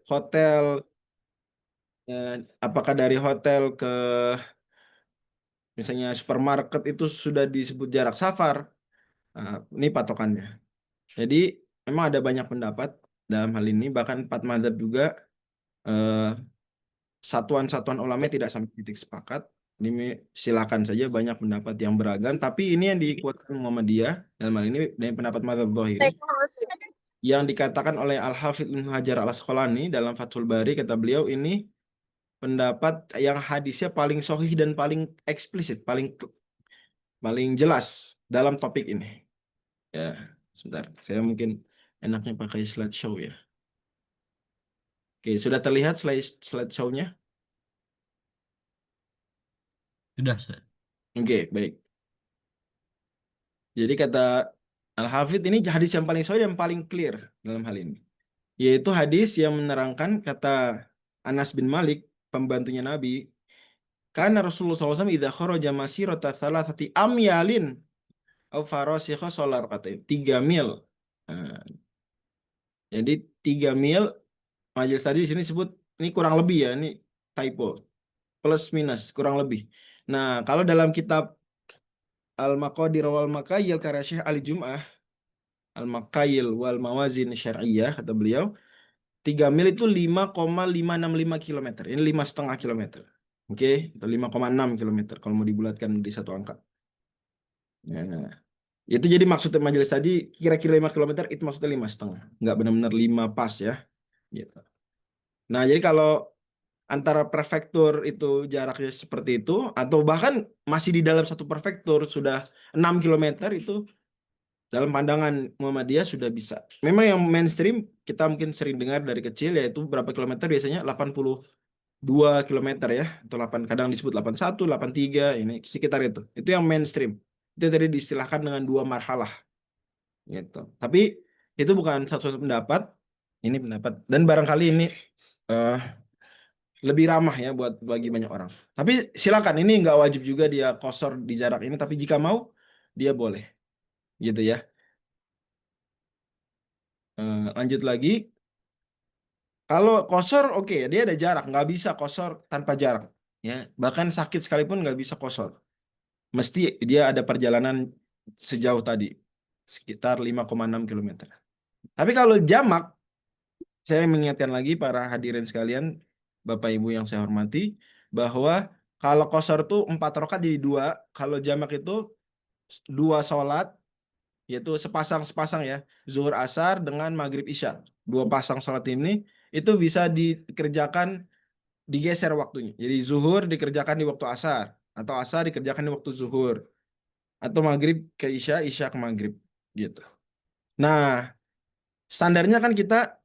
hotel, apakah dari hotel ke misalnya supermarket itu sudah disebut jarak safar. Nah, ini patokannya. Jadi memang ada banyak pendapat dalam hal ini, bahkan 4 mazhab juga, eh, satuan-satuan ulama tidak sampai titik sepakat. Ini silakan saja, banyak pendapat yang beragam, tapi ini yang dikuatkan Muhammadiyah dalam hal ini dari pendapat mazhab Zahiri yang dikatakan oleh Al-Hafidz Ibnu Hajar Al-Asqalani dalam Fathul Bari. Kata beliau, ini pendapat yang hadisnya paling sahih dan paling eksplisit, paling paling jelas dalam topik ini. Ya, sebentar. Saya mungkin enaknya pakai slideshow ya. Oke, sudah terlihat slideshow-nya? Sudah, Ustaz. Oke, baik. Jadi kata Al-Hafidz, ini hadis yang paling sahih dan paling clear dalam hal ini. Yaitu hadis yang menerangkan, kata Anas bin Malik, pembantunya Nabi, karena Rasulullah SAW idza kharaja masirata thalathati amyalin au farasikha solar, katanya 3 mil. Nah, jadi 3 mil, majelis tadi di sini sebut, ini kurang lebih ya, ini typo, plus minus kurang lebih. Nah, kalau dalam kitab Al-Maqadir wal Maqayil karya Syekh Ali Jum'ah, Al-Maqayil wal Mawazin Syar'iyah, kata beliau, 3 mil itu 5,565 kilometer. Ini 5,5 kilometer. Oke, atau 5,6 kilometer kalau mau dibulatkan di satu angka. Nah, itu jadi maksudnya majelis tadi kira-kira 5 kilometer, itu maksudnya 5,5. Nggak benar-benar 5 pas ya. Gitu. Nah, jadi kalau antara prefektur itu jaraknya seperti itu, atau bahkan masih di dalam satu prefektur sudah 6 kilometer, itu dalam pandangan Muhammadiyah sudah bisa. Memang yang mainstream kita mungkin sering dengar dari kecil, yaitu berapa kilometer biasanya 82 kilometer ya, atau 8, kadang disebut 81, 83, ini sekitar itu. Itu yang mainstream. Itu tadi diistilahkan dengan 2 marhalah gitu. Tapi itu bukan satu-satu pendapat, ini pendapat, dan barangkali ini eh, lebih ramah ya buat bagi banyak orang. Tapi silakan, ini nggak wajib juga dia kosor di jarak ini, tapi jika mau dia boleh gitu ya. Lanjut lagi. Kalau kosor, oke, dia ada jarak, nggak bisa kosor tanpa jarak. Ya, bahkan sakit sekalipun nggak bisa kosor. Mesti dia ada perjalanan sejauh tadi, sekitar 5,6 kilometer. Tapi kalau jamak, saya mengingatkan lagi para hadirin sekalian, Bapak Ibu yang saya hormati, bahwa kalau kosor tuh 4 rakaat jadi 2, kalau jamak itu 2 sholat, yaitu sepasang-sepasang ya, zuhur asar dengan maghrib isya. 2 pasang sholat ini itu bisa dikerjakan, digeser waktunya. Jadi zuhur dikerjakan di waktu asar, atau asar dikerjakan di waktu zuhur, atau maghrib ke isya, isya ke maghrib gitu. Nah, standarnya kan kita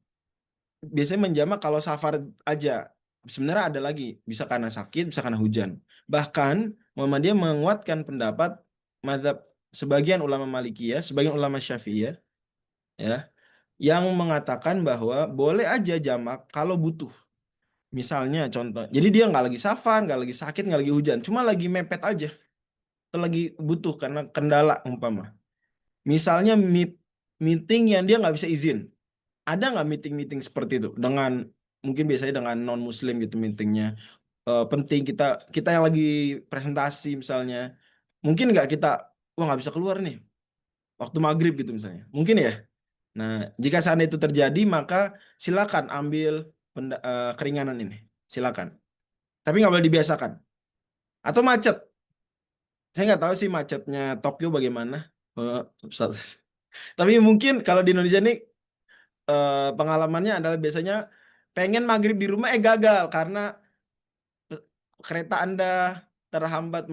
biasanya menjamak kalau safar aja. Sebenarnya ada lagi, bisa karena sakit, bisa karena hujan. Bahkan Muhammadiyah menguatkan pendapat mazhab sebagian ulama Malikiyah, sebagian ulama Syafi'iyah ya, yang mengatakan bahwa boleh aja jamak kalau butuh. Misalnya contoh, jadi dia nggak lagi safar, nggak lagi sakit, nggak lagi hujan, cuma lagi mepet aja, atau lagi butuh karena kendala umpama. Misalnya meeting yang dia nggak bisa izin. Ada nggak meeting-meeting seperti itu dengan, mungkin biasanya dengan non Muslim gitu meetingnya. Penting, kita kita yang lagi presentasi misalnya, mungkin nggak kita, wah nggak bisa keluar nih waktu maghrib gitu misalnya, mungkin ya. Nah, jika seandainya itu terjadi, maka silakan ambil keringanan ini, silakan. Tapi nggak boleh dibiasakan. Atau macet, saya nggak tahu sih macetnya Tokyo bagaimana. Eh, Tapi mungkin kalau di Indonesia nih, pengalamannya adalah biasanya pengen maghrib di rumah, gagal karena kereta Anda terhambat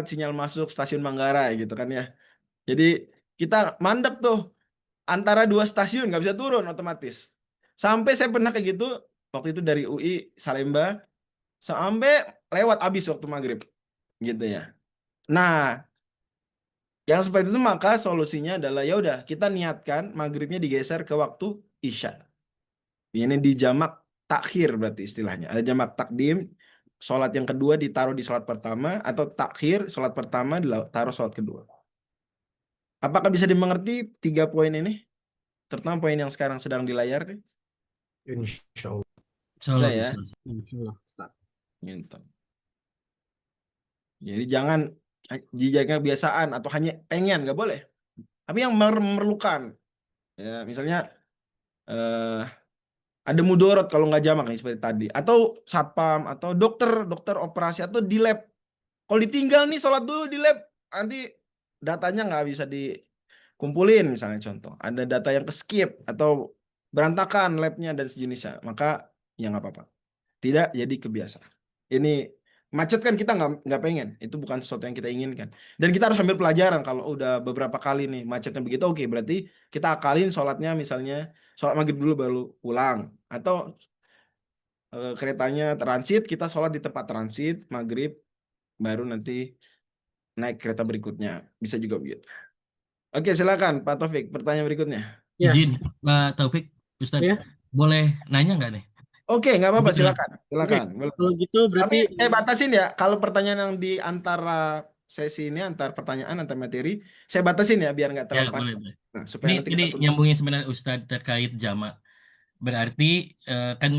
sinyal masuk stasiun Manggarai gitu kan ya. Jadi kita mandek tuh antara 2 stasiun, nggak bisa turun otomatis. Sampai saya pernah kayak gitu waktu itu dari UI Salemba, sampai lewat abis waktu maghrib gitu ya. Nah, yang seperti itu maka solusinya adalah ya udah kita niatkan maghribnya digeser ke waktu isya. Ini di jamak takhir berarti istilahnya. Ada jamak takdim, sholat yang kedua ditaruh di sholat pertama, atau takhir, sholat pertama ditaruh sholat kedua. Apakah bisa dimengerti 3 poin ini? Terutama poin yang sekarang sedang di layar. Insya Allah. Insya Bisa Allah ya. bisa. Insya Allah, Ustaz. Gitu. Jadi jangan dijadikan kebiasaan atau hanya pengen, nggak boleh. Tapi yang memerlukan, ya misalnya eh, ada mudorot kalau nggak jamak nih seperti tadi, atau satpam atau dokter operasi atau di lab. Kalau ditinggal nih sholat dulu di lab, nanti datanya nggak bisa dikumpulin misalnya contoh. Ada data yang ke skip atau berantakan labnya dan sejenisnya, maka ya nggak apa-apa. Tidak jadi kebiasaan. Ini macet kan kita nggak pengen. Itu bukan sesuatu yang kita inginkan. Dan kita harus ambil pelajaran kalau udah beberapa kali nih macetnya begitu. Oke, berarti kita akalin sholatnya misalnya sholat maghrib dulu baru pulang. Atau keretanya transit, kita sholat di tempat transit maghrib baru nanti naik kereta berikutnya. Bisa juga begitu. Oke, silakan Pak Taufik. Pertanyaan berikutnya. Ya, Izin, Pak Taufik, Ustadz, ya. boleh nanya nggak nih? Oke, nggak apa-apa. Kebetulan. Silakan. Oke. Silakan. Boleh. Kalau gitu Tapi berarti saya batasin ya. Kalau pertanyaan yang di antara sesi ini, antar pertanyaan, antar materi, saya batasin ya biar nggak Ya, terlalu boleh, panjang. boleh. Nah, supaya Ini nanti tadi kita tuntas. nyambungin sebenarnya Ustadz terkait jamak. Berarti kan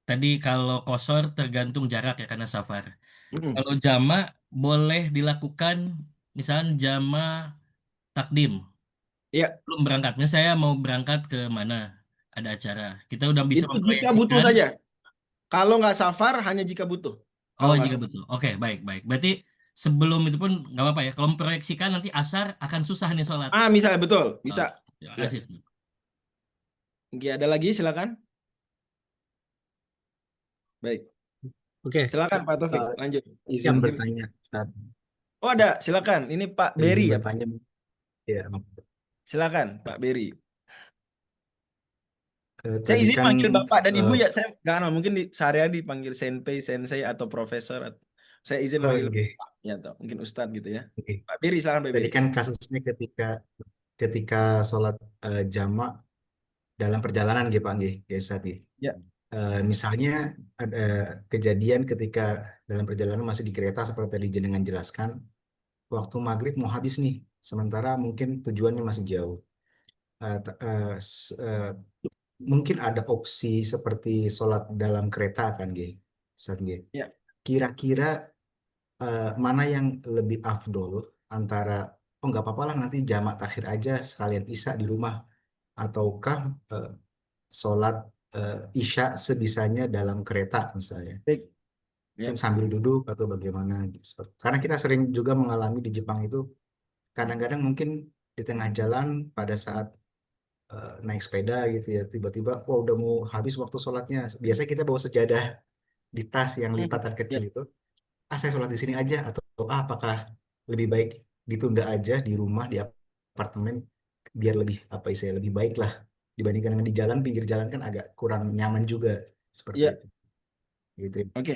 tadi kalau kosor tergantung jarak ya karena safar. Mm-mm. Kalau jamak boleh dilakukan misalnya jamak takdim. Iya, Belum berangkatnya saya mau berangkat ke mana? Ada acara. Kita udah bisa itu jika butuh memproyeksikan. saja. Kalau nggak safar, hanya jika butuh. Oh, Kalau nggak jika safar. betul. Oke, baik, baik. Berarti sebelum itu pun nggak apa-apa ya. Kalau memproyeksikan nanti asar akan susah nih sholat. Ah, misalnya betul, bisa. Oke, terima Ya. kasih. Oke, ada lagi silakan. Baik, oke. silakan Pak Taufik, Eh, lanjut. Ya, izin mungkin. bertanya, Ustaz. Oh, ada, silakan. Ini Pak Berry Izin ya, Pak. bertanya. Ya, Silakan, Pak Berry. Saya tadi izin kan manggil Bapak dan Ibu eh, ya, saya nggak kenal. Mungkin di sehari-hari dipanggil senpai, sensei, atau profesor. Saya izin manggil oke, Bapak, ya, atau mungkin Ustadz gitu ya. oke. Pak Berry, silakan Pak Tadi Berry. kan kasusnya ketika sholat jamak dalam perjalanan gitu Pak nggih, ya, Ustaz, nggih. Ya. Misalnya ada kejadian ketika dalam perjalanan masih di kereta seperti tadi jenengan jelaskan, waktu maghrib mau habis nih, sementara mungkin tujuannya masih jauh. Eh, t- eh, s- eh, Mungkin ada opsi seperti sholat dalam kereta kan, G. Ustaz, G. Ya. Kira-kira mana yang lebih afdol antara oh nggak apa-apa lah nanti jamak takhir aja sekalian isya di rumah ataukah eh, sholat isya sebisanya dalam kereta misalnya Baik. mungkin Ya. sambil duduk atau bagaimana gitu. Karena kita sering juga mengalami di Jepang itu kadang-kadang mungkin di tengah jalan pada saat naik sepeda gitu ya tiba-tiba wah udah mau habis waktu sholatnya biasanya kita bawa sejadah di tas yang Hmm. lipatan Ya. kecil itu saya sholat di sini aja atau apakah lebih baik ditunda aja di rumah di apartemen biar lebih apa sih lebih baik lah dibandingkan dengan di jalan pinggir jalan kan agak kurang nyaman juga seperti Ya. itu gitu. Oke.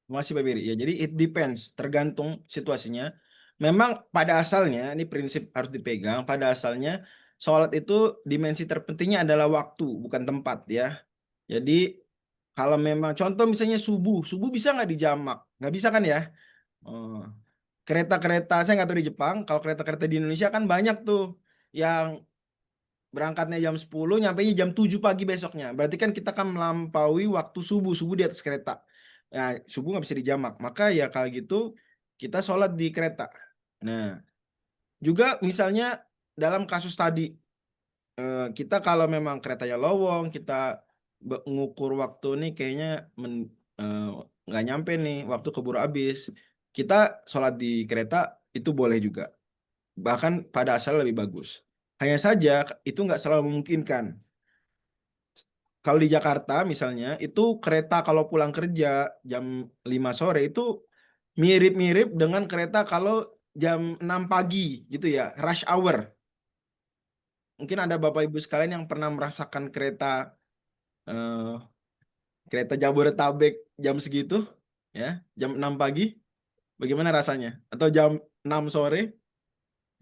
Terima kasih Pak Berry. Ya, jadi it depends, tergantung situasinya. Memang pada asalnya, ini prinsip harus dipegang. Pada asalnya, sholat itu dimensi terpentingnya adalah waktu, bukan tempat ya. Jadi kalau memang contoh misalnya subuh, subuh bisa nggak dijamak? Nggak bisa kan ya? Oh. Kereta-kereta, saya nggak tahu di Jepang, kalau kereta-kereta di Indonesia kan banyak tuh yang berangkatnya jam 10, nyampainya jam 7 pagi besoknya. Berarti kan kita kan melampaui waktu subuh, subuh di atas kereta. Nah, subuh nggak bisa dijamak. Maka ya kalau gitu kita sholat di kereta. Nah, juga misalnya dalam kasus tadi, kita kalau memang keretanya lowong, kita ngukur waktu nih kayaknya eh, nggak nyampe nih, waktu keburu habis. Kita sholat di kereta itu boleh juga. Bahkan pada asal lebih bagus. Hanya saja itu nggak selalu memungkinkan. Kalau di Jakarta misalnya, itu kereta kalau pulang kerja jam 5 sore itu mirip-mirip dengan kereta kalau jam 6 pagi gitu ya, rush hour. Mungkin ada Bapak Ibu sekalian yang pernah merasakan eh, kereta Jabodetabek jam segitu ya, jam 6 pagi, bagaimana rasanya? Atau jam 6 sore?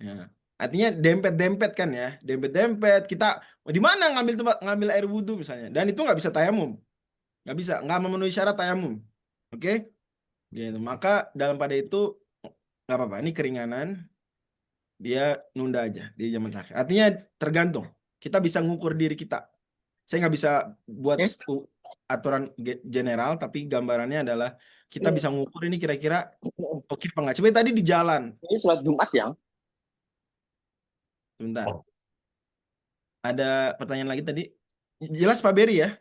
Ya. Artinya dempet-dempet kan ya, dempet-dempet. Kita di mana ngambil air wudhu misalnya, dan itu nggak bisa tayamum, nggak memenuhi syarat tayamum, oke? Gitu. Maka dalam pada itu nggak apa-apa. Ini keringanan, dia nunda aja di zaman terakhir. Artinya tergantung. Kita bisa ngukur diri kita. Saya nggak bisa buat Oke. aturan general, tapi gambarannya adalah kita bisa ngukur ini kira-kira oke apa nggak. Coba tadi di jalan, Ini sholat Jumat yang sebentar. Ada pertanyaan lagi tadi. Jelas Pak Beri ya?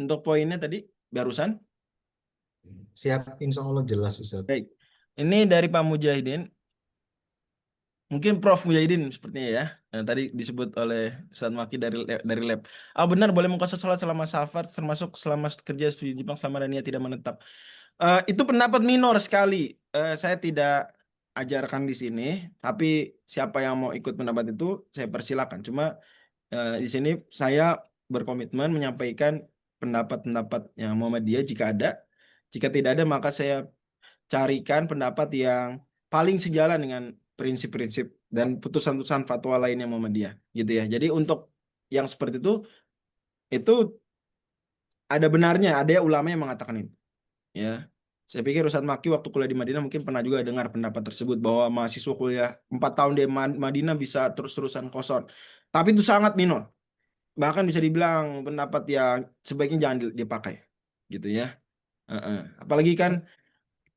Untuk poinnya tadi barusan. Siap, insya Allah jelas Ustaz. Baik. Ini dari Pak Mujahidin. Mungkin Prof Mujahidin sepertinya ya. Nah, tadi disebut oleh Ustaz Maki dari lab. Benar boleh mengkosor sholat selama safar, termasuk selama kerja studi Jepang selama dan tidak menetap. Itu pendapat minor sekali. Saya tidak ajarkan di sini, tapi siapa yang mau ikut pendapat itu saya persilakan. Cuma di sini saya berkomitmen menyampaikan pendapat-pendapat yang Muhammadiyah jika ada. Jika tidak ada, maka saya carikan pendapat yang paling sejalan dengan prinsip-prinsip dan putusan-putusan fatwa lainnya Muhammadiyah, gitu ya. Jadi untuk yang seperti itu ada benarnya, ada ulama yang mengatakan itu. Ya, saya pikir Ustadz Maki waktu kuliah di Madinah mungkin pernah juga dengar pendapat tersebut bahwa mahasiswa kuliah 4 tahun di Madinah bisa terus-terusan kosor. Tapi itu sangat minor. Bahkan bisa dibilang pendapat yang sebaiknya jangan dipakai, gitu ya. Apalagi kan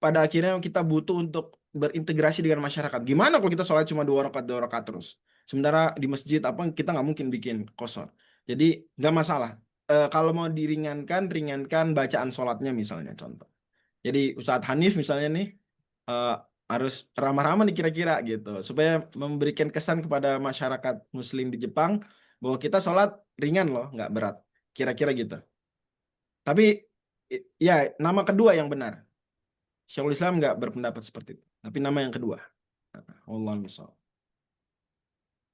pada akhirnya kita butuh untuk berintegrasi dengan masyarakat. Gimana kalau kita sholat cuma 2 rakaat terus? Sementara di masjid apa kita nggak mungkin bikin kosor. Jadi nggak masalah. Kalau mau diringankan, ringankan bacaan sholatnya misalnya contoh. Jadi Ustadz Hanif misalnya nih eh, harus ramah-ramah nih kira-kira gitu supaya memberikan kesan kepada masyarakat Muslim di Jepang bahwa kita sholat ringan loh, nggak berat. Kira-kira gitu. Tapi ya nama kedua yang benar. Syekhul Islam nggak berpendapat seperti itu. Tapi nama yang kedua. Allah misal.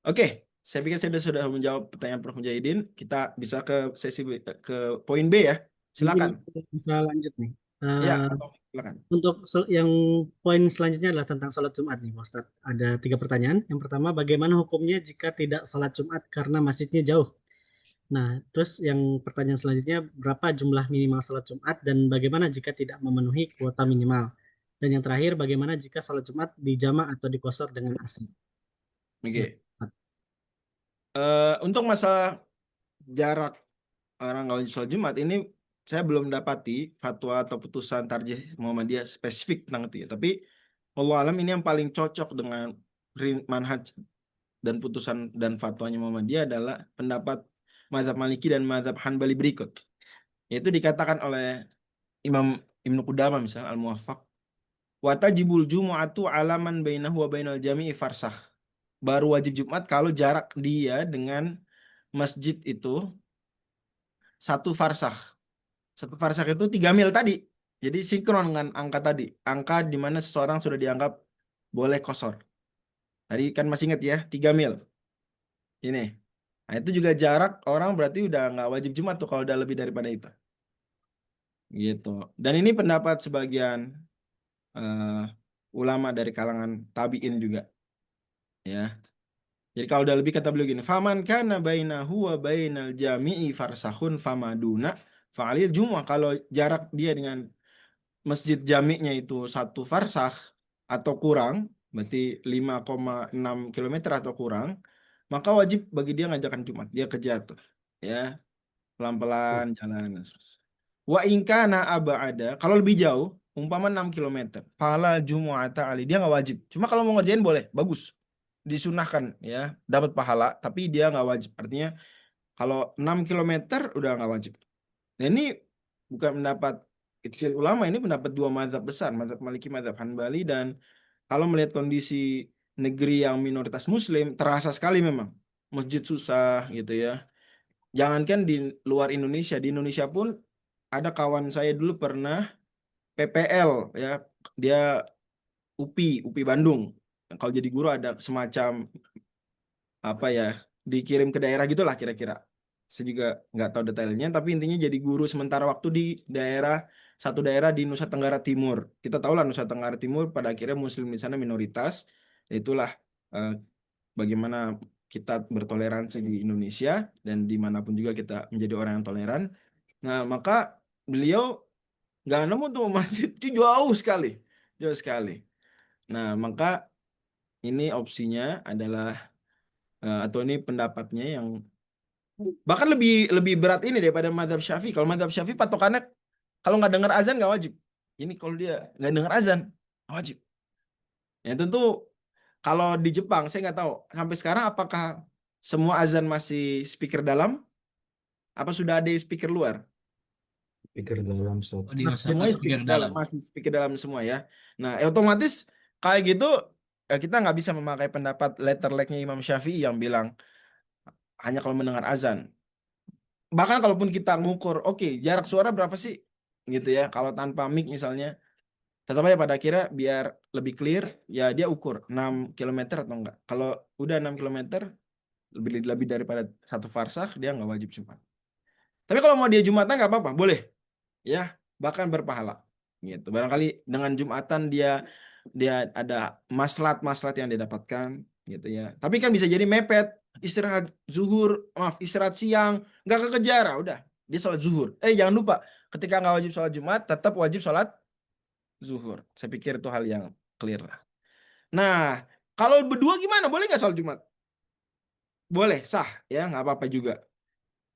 Oke, saya pikir saya sudah menjawab pertanyaan Prof. Mujahidin. Kita bisa ke sesi ke poin B ya. Silakan. Mungkin bisa lanjut nih. Ya, Eh, silakan. Untuk yang poin selanjutnya adalah tentang sholat Jumat nih, Pak Ustadz. Ada 3 pertanyaan. Yang pertama, bagaimana hukumnya jika tidak sholat Jumat karena masjidnya jauh? Nah, terus yang pertanyaan selanjutnya, berapa jumlah minimal sholat Jumat dan bagaimana jika tidak memenuhi kuota minimal? Dan yang terakhir, bagaimana jika sholat Jumat dijamak atau dikosor dengan asar? Oke. Untuk masalah jarak orang kalau sholat Jumat ini saya belum dapati fatwa atau putusan tarjih Muhammadiyah spesifik tentang itu ya. Tapi Allah alam ini yang paling cocok dengan manhaj dan putusan dan fatwanya Muhammadiyah adalah pendapat mazhab Maliki dan mazhab Hanbali berikut. Yaitu dikatakan oleh Imam Ibnu Qudamah misalnya Al-Muwaffaq, wa tajibul jumu'atu alaman bainahu wa bainal jami'i farsah. Baru wajib Jumat kalau jarak dia dengan masjid itu 1 farsah. 1 farsah itu 3 mil tadi. Jadi sinkron dengan angka tadi. Angka di mana seseorang sudah dianggap boleh kosor. Tadi kan masih ingat ya, 3 mil. Ini. Nah, itu juga jarak orang berarti udah nggak wajib Jumat tuh kalau udah lebih daripada itu. Gitu. Dan ini pendapat sebagian ulama dari kalangan tabi'in juga. Ya. Jadi kalau udah lebih kata beliau gini, faman kana bainahu wa bainal jami'i farsahun famaduna fa'alil jumu'ah. Kalau jarak dia dengan masjid jami'nya itu 1 farsah atau kurang, berarti 5,6 kilometer atau kurang, maka wajib bagi dia ngajakan Jumat. Dia kejar tuh. Ya, pelan-pelan jalan. Wa in kana aba'ada, kalau lebih jauh, umpama 6 kilometer, fala jumu'ata ali. Dia nggak wajib. Cuma kalau mau ngerjain boleh, bagus. Disunahkan ya, dapat pahala, tapi dia nggak wajib. Artinya kalau 6 kilometer udah nggak wajib. Nah ini bukan pendapat kecil ulama, ini pendapat 2 mazhab besar, mazhab Maliki, mazhab Hanbali. Dan kalau melihat kondisi negeri yang minoritas Muslim, terasa sekali memang masjid susah gitu ya. Jangankan di luar Indonesia, di Indonesia pun ada kawan saya dulu pernah PPL ya, dia UPI Bandung. Kalau jadi guru ada semacam apa ya, dikirim ke daerah gitulah kira-kira. Saya juga nggak tahu detailnya, tapi intinya jadi guru sementara waktu di satu daerah di Nusa Tenggara Timur. Kita tahu lah Nusa Tenggara Timur pada akhirnya Muslim di sana minoritas. Itulah eh, bagaimana kita bertoleransi di Indonesia dan dimanapun juga kita menjadi orang yang toleran. Nah maka beliau nggak nemu tuh masjid itu jauh sekali. Nah maka ini opsinya adalah atau ini pendapatnya yang Bahkan lebih berat ini daripada mazhab Syafi'i. Kalau mazhab Syafi'i patokannya kalau nggak dengar azan nggak wajib. Ini kalau dia nggak dengar azan nggak wajib. Ya tentu kalau di Jepang saya nggak tahu sampai sekarang apakah semua azan masih speaker dalam, apa sudah ada speaker luar? Pikir dalam satu. Oh, di Mas, Osaka Semuanya speaker speaker dalam. masih speaker dalam semua ya. Nah, otomatis kayak gitu kita nggak bisa memakai pendapat letter like-nya Imam Syafi'i yang bilang hanya kalau mendengar azan. Bahkan kalaupun kita ngukur, oke, jarak suara berapa sih? Gitu ya. Kalau tanpa mic misalnya, tetap aja pada akhirnya biar lebih clear, ya dia ukur 6 km atau enggak. Kalau udah 6 km, lebih daripada 1 farsakh, dia nggak wajib Jumat. Tapi kalau mau dia Jumatan nggak apa-apa, boleh. Ya, bahkan berpahala. Gitu. Barangkali dengan Jumatan dia ada maslahat-maslahat yang didapatkan gitu ya. Tapi kan bisa jadi mepet, istirahat zuhur, istirahat siang, nggak kekejar, udah dia sholat zuhur. Jangan lupa, ketika nggak wajib sholat Jumat, tetap wajib sholat zuhur. Saya pikir itu hal yang clear lah. Nah, kalau berdua gimana? Boleh nggak sholat Jumat? Boleh, sah ya, nggak apa-apa juga.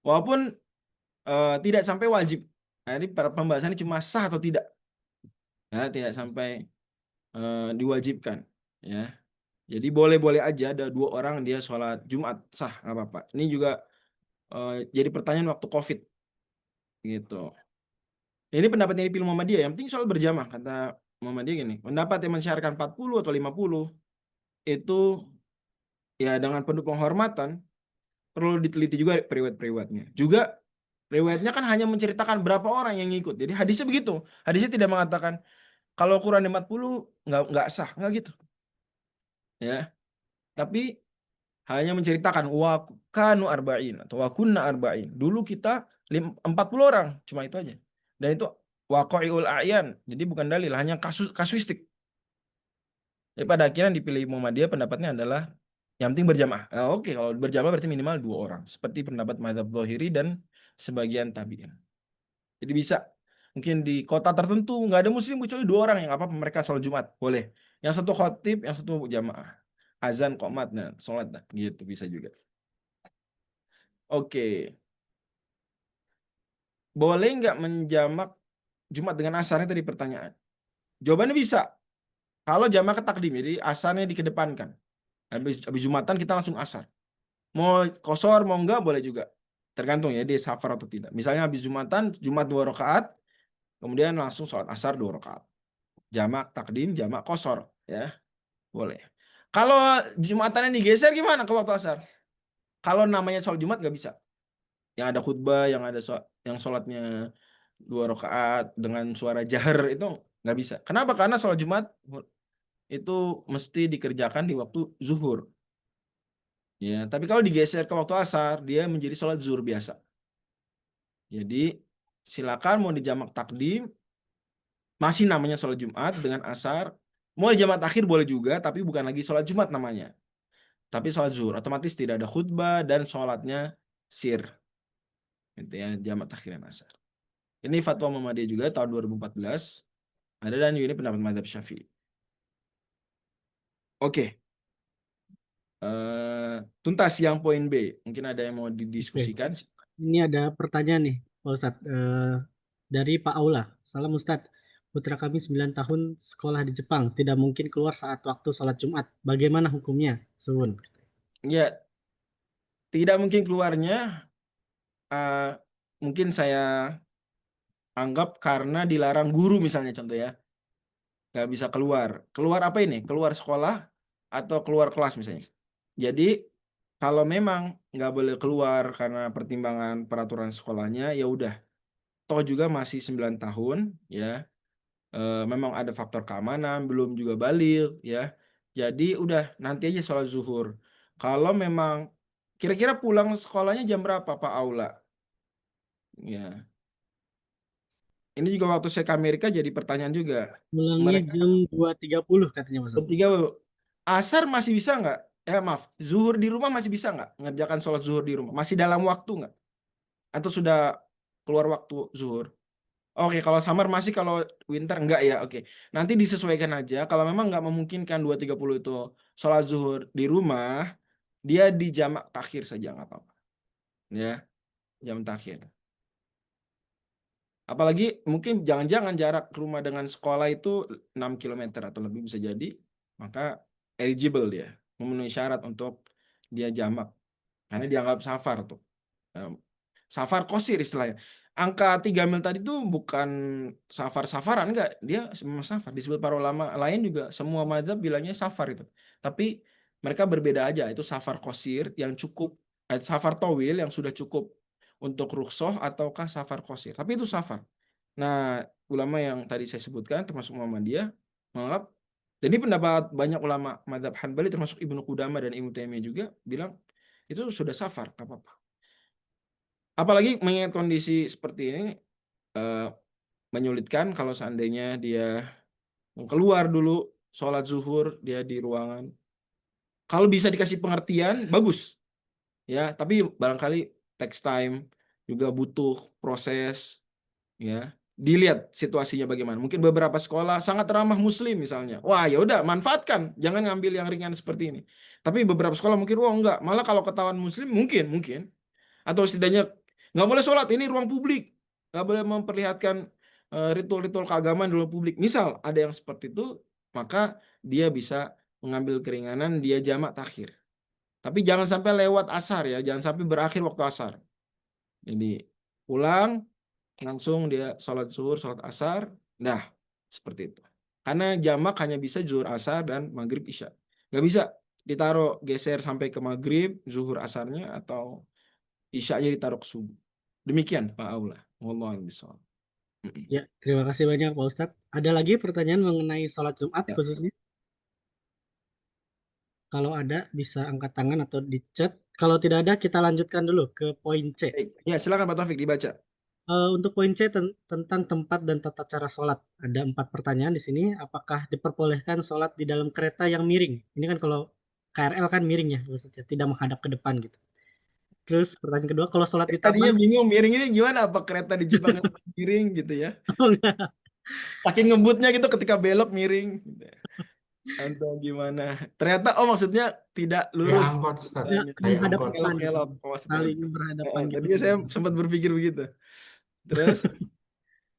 Walaupun tidak sampai wajib. Nah, ini pembahasannya cuma sah atau tidak. Ya, tidak sampai diwajibkan ya. Jadi boleh-boleh aja ada 2 orang dia sholat Jumat sah nggak apa-apa. Ini juga jadi pertanyaan waktu COVID gitu. Ini pendapat yang dipilih Muhammadiyah. Yang penting sholat berjamaah kata Muhammadiyah gini. Pendapat yang mensyaratkan 40 atau 50 itu ya dengan penuh penghormatan perlu diteliti juga periwayat-periwayatnya. Juga riwayatnya kan hanya menceritakan berapa orang yang ngikut. Jadi hadisnya begitu. Hadisnya tidak mengatakan kalau Quran 40 nggak sah, nggak gitu. Ya. Tapi hanya menceritakan wa kanu arba'in atau wa kunna arba'in. Dulu kita 40 orang, cuma itu aja. Dan itu waqai'ul a'yan. Jadi bukan dalil, hanya kasuistik. Jadi pada akhirnya dipilih Muhammadiyah pendapatnya adalah yang penting berjamaah. Oke, kalau berjamaah berarti minimal 2 orang. Seperti pendapat mazhab Zahiri dan sebagian tabi'in. Jadi bisa mungkin di kota tertentu nggak ada muslim kecuali 2 orang yang apa mereka sholat Jumat boleh. Yang satu khotib, yang satu jamaah. Azan, qomat, nah, sholat, nah, gitu bisa juga. Oke, boleh nggak menjamak Jumat dengan asarnya tadi pertanyaan? Jawabannya bisa. Kalau jamak takdim, jadi asarnya dikedepankan. Habis Jumatan kita langsung asar. Mau kosor, mau enggak boleh juga. Tergantung ya dia safar atau tidak. Misalnya habis Jumatan, Jumat 2 rakaat, kemudian langsung sholat asar 2 rakaat. Jamak takdim, jamak kosor, ya boleh. Kalau Jumatannya digeser gimana ke waktu asar? Kalau namanya sholat Jumat nggak bisa. Yang ada khutbah, yang sholatnya 2 rakaat dengan suara jahar itu nggak bisa. Kenapa? Karena sholat Jumat itu mesti dikerjakan di waktu zuhur. Ya, tapi kalau digeser ke waktu asar, dia menjadi sholat zuhur biasa. Jadi silakan mau dijamak takdim, masih namanya sholat Jumat dengan asar. Mau dijamak takhir boleh juga, tapi bukan lagi sholat Jumat namanya. Tapi sholat zuhur, otomatis tidak ada khutbah dan sholatnya sir. Gitu ya, jamak takhir dan asar. Ini fatwa Muhammadiyah juga tahun 2014. Ada dan ini pendapat mazhab Syafi'i. Oke. Tuntas yang poin B. Mungkin ada yang mau didiskusikan. Ini ada pertanyaan nih, Pak Ustadz. Dari Pak Aula. Salam Ustadz. Putra kami 9 tahun sekolah di Jepang. Tidak mungkin keluar saat waktu sholat Jumat. Bagaimana hukumnya? Suwun. Ya, tidak mungkin keluarnya. Mungkin saya anggap karena dilarang guru misalnya contoh ya. Nggak bisa keluar. Keluar apa ini? Keluar sekolah atau keluar kelas misalnya. Jadi kalau memang nggak boleh keluar karena pertimbangan peraturan sekolahnya, ya udah. Toh juga masih 9 tahun ya. Memang ada faktor keamanan, belum juga baligh ya. Jadi udah nanti aja sholat zuhur. Kalau memang kira-kira pulang sekolahnya jam berapa Pak Aula? Ya. Ini juga waktu saya ke Amerika jadi pertanyaan juga. Pulangnya Mereka jam 2.30 katanya Mas. bertiga asar masih bisa nggak? Maaf, zuhur di rumah masih bisa nggak? Ngerjakan sholat zuhur di rumah? Masih dalam waktu nggak? Atau sudah keluar waktu zuhur? Oke, kalau summer masih, kalau winter enggak ya. Oke, nanti disesuaikan aja. Kalau memang nggak memungkinkan 2.30 itu sholat zuhur di rumah, dia di jamak takhir saja nggak apa-apa. ya, jam takhir. Apalagi mungkin jangan-jangan jarak rumah dengan sekolah itu 6 km atau lebih bisa jadi, maka eligible dia, memenuhi syarat untuk dia jamak. Karena dianggap safar tuh. Safar qasir istilahnya. Angka 3 mil tadi tuh bukan safar-safaran, enggak. Dia memang safar. Disebut para ulama lain juga, semua madzhab bilangnya safar itu. Tapi mereka berbeda aja. Itu safar qasir yang cukup, safar tawil yang sudah cukup untuk rukhsah, ataukah safar qasir. Tapi itu safar. Nah, ulama yang tadi saya sebutkan termasuk Muhammadiyah menganggap, dan ini pendapat banyak ulama madzhab Hanbali termasuk Ibnu Qudamah dan Ibnu Taimiyah juga bilang itu sudah safar, enggak apa-apa. Apalagi mengingat kondisi seperti ini, menyulitkan kalau seandainya dia keluar dulu sholat zuhur, dia di ruangan. Kalau bisa dikasih pengertian, bagus. Ya, tapi barangkali takes time, juga butuh proses, ya. Dilihat situasinya bagaimana. Mungkin beberapa sekolah sangat ramah muslim misalnya. Wah, ya udah manfaatkan, jangan ngambil yang ringan seperti ini. Tapi beberapa sekolah mungkin wah enggak, malah kalau ketahuan muslim mungkin atau setidaknya nggak boleh sholat, ini ruang publik, nggak boleh memperlihatkan ritual-ritual keagamaan di ruang publik. Misal ada yang seperti itu, maka dia bisa mengambil keringanan, dia jamak takhir. Tapi jangan sampai lewat asar ya, jangan sampai berakhir waktu asar. Jadi pulang langsung dia sholat zuhur, sholat asar, nah seperti itu. Karena jamak hanya bisa zuhur, asar, dan maghrib isya. Nggak bisa ditaruh geser sampai ke maghrib, zuhur asarnya, atau isya-nya ditaruh ke subuh. Demikian Pak Aula. Wallahu a'lam bishawab. Ya, terima kasih banyak Pak Ustadz. Ada lagi pertanyaan mengenai sholat Jumat Ya. khususnya? Kalau ada bisa angkat tangan atau di chat. Kalau tidak ada kita lanjutkan dulu ke poin C. Baik. Ya, silakan Pak Taufik dibaca. Untuk poin C tentang tempat dan tata cara sholat. Ada 4 pertanyaan di sini. Apakah diperbolehkan sholat di dalam kereta yang miring? Ini kan kalau KRL kan miring ya, maksudnya tidak menghadap ke depan gitu. Terus pertanyaan kedua, kalau sholat di Tadinya taman, bingung miring ini gimana, apa kereta di Jepang itu miring gitu ya. oh enggak, Saking ngebutnya gitu ketika belok miring. Atau gimana. Ternyata maksudnya tidak Kayak lurus. angkot, Ustaz. tidak Kayak menghadap ke angkot. depan gitu, Kelok-kelok maksudnya. saling berhadapan gitu. Tadi saya sempat berpikir begitu. Terus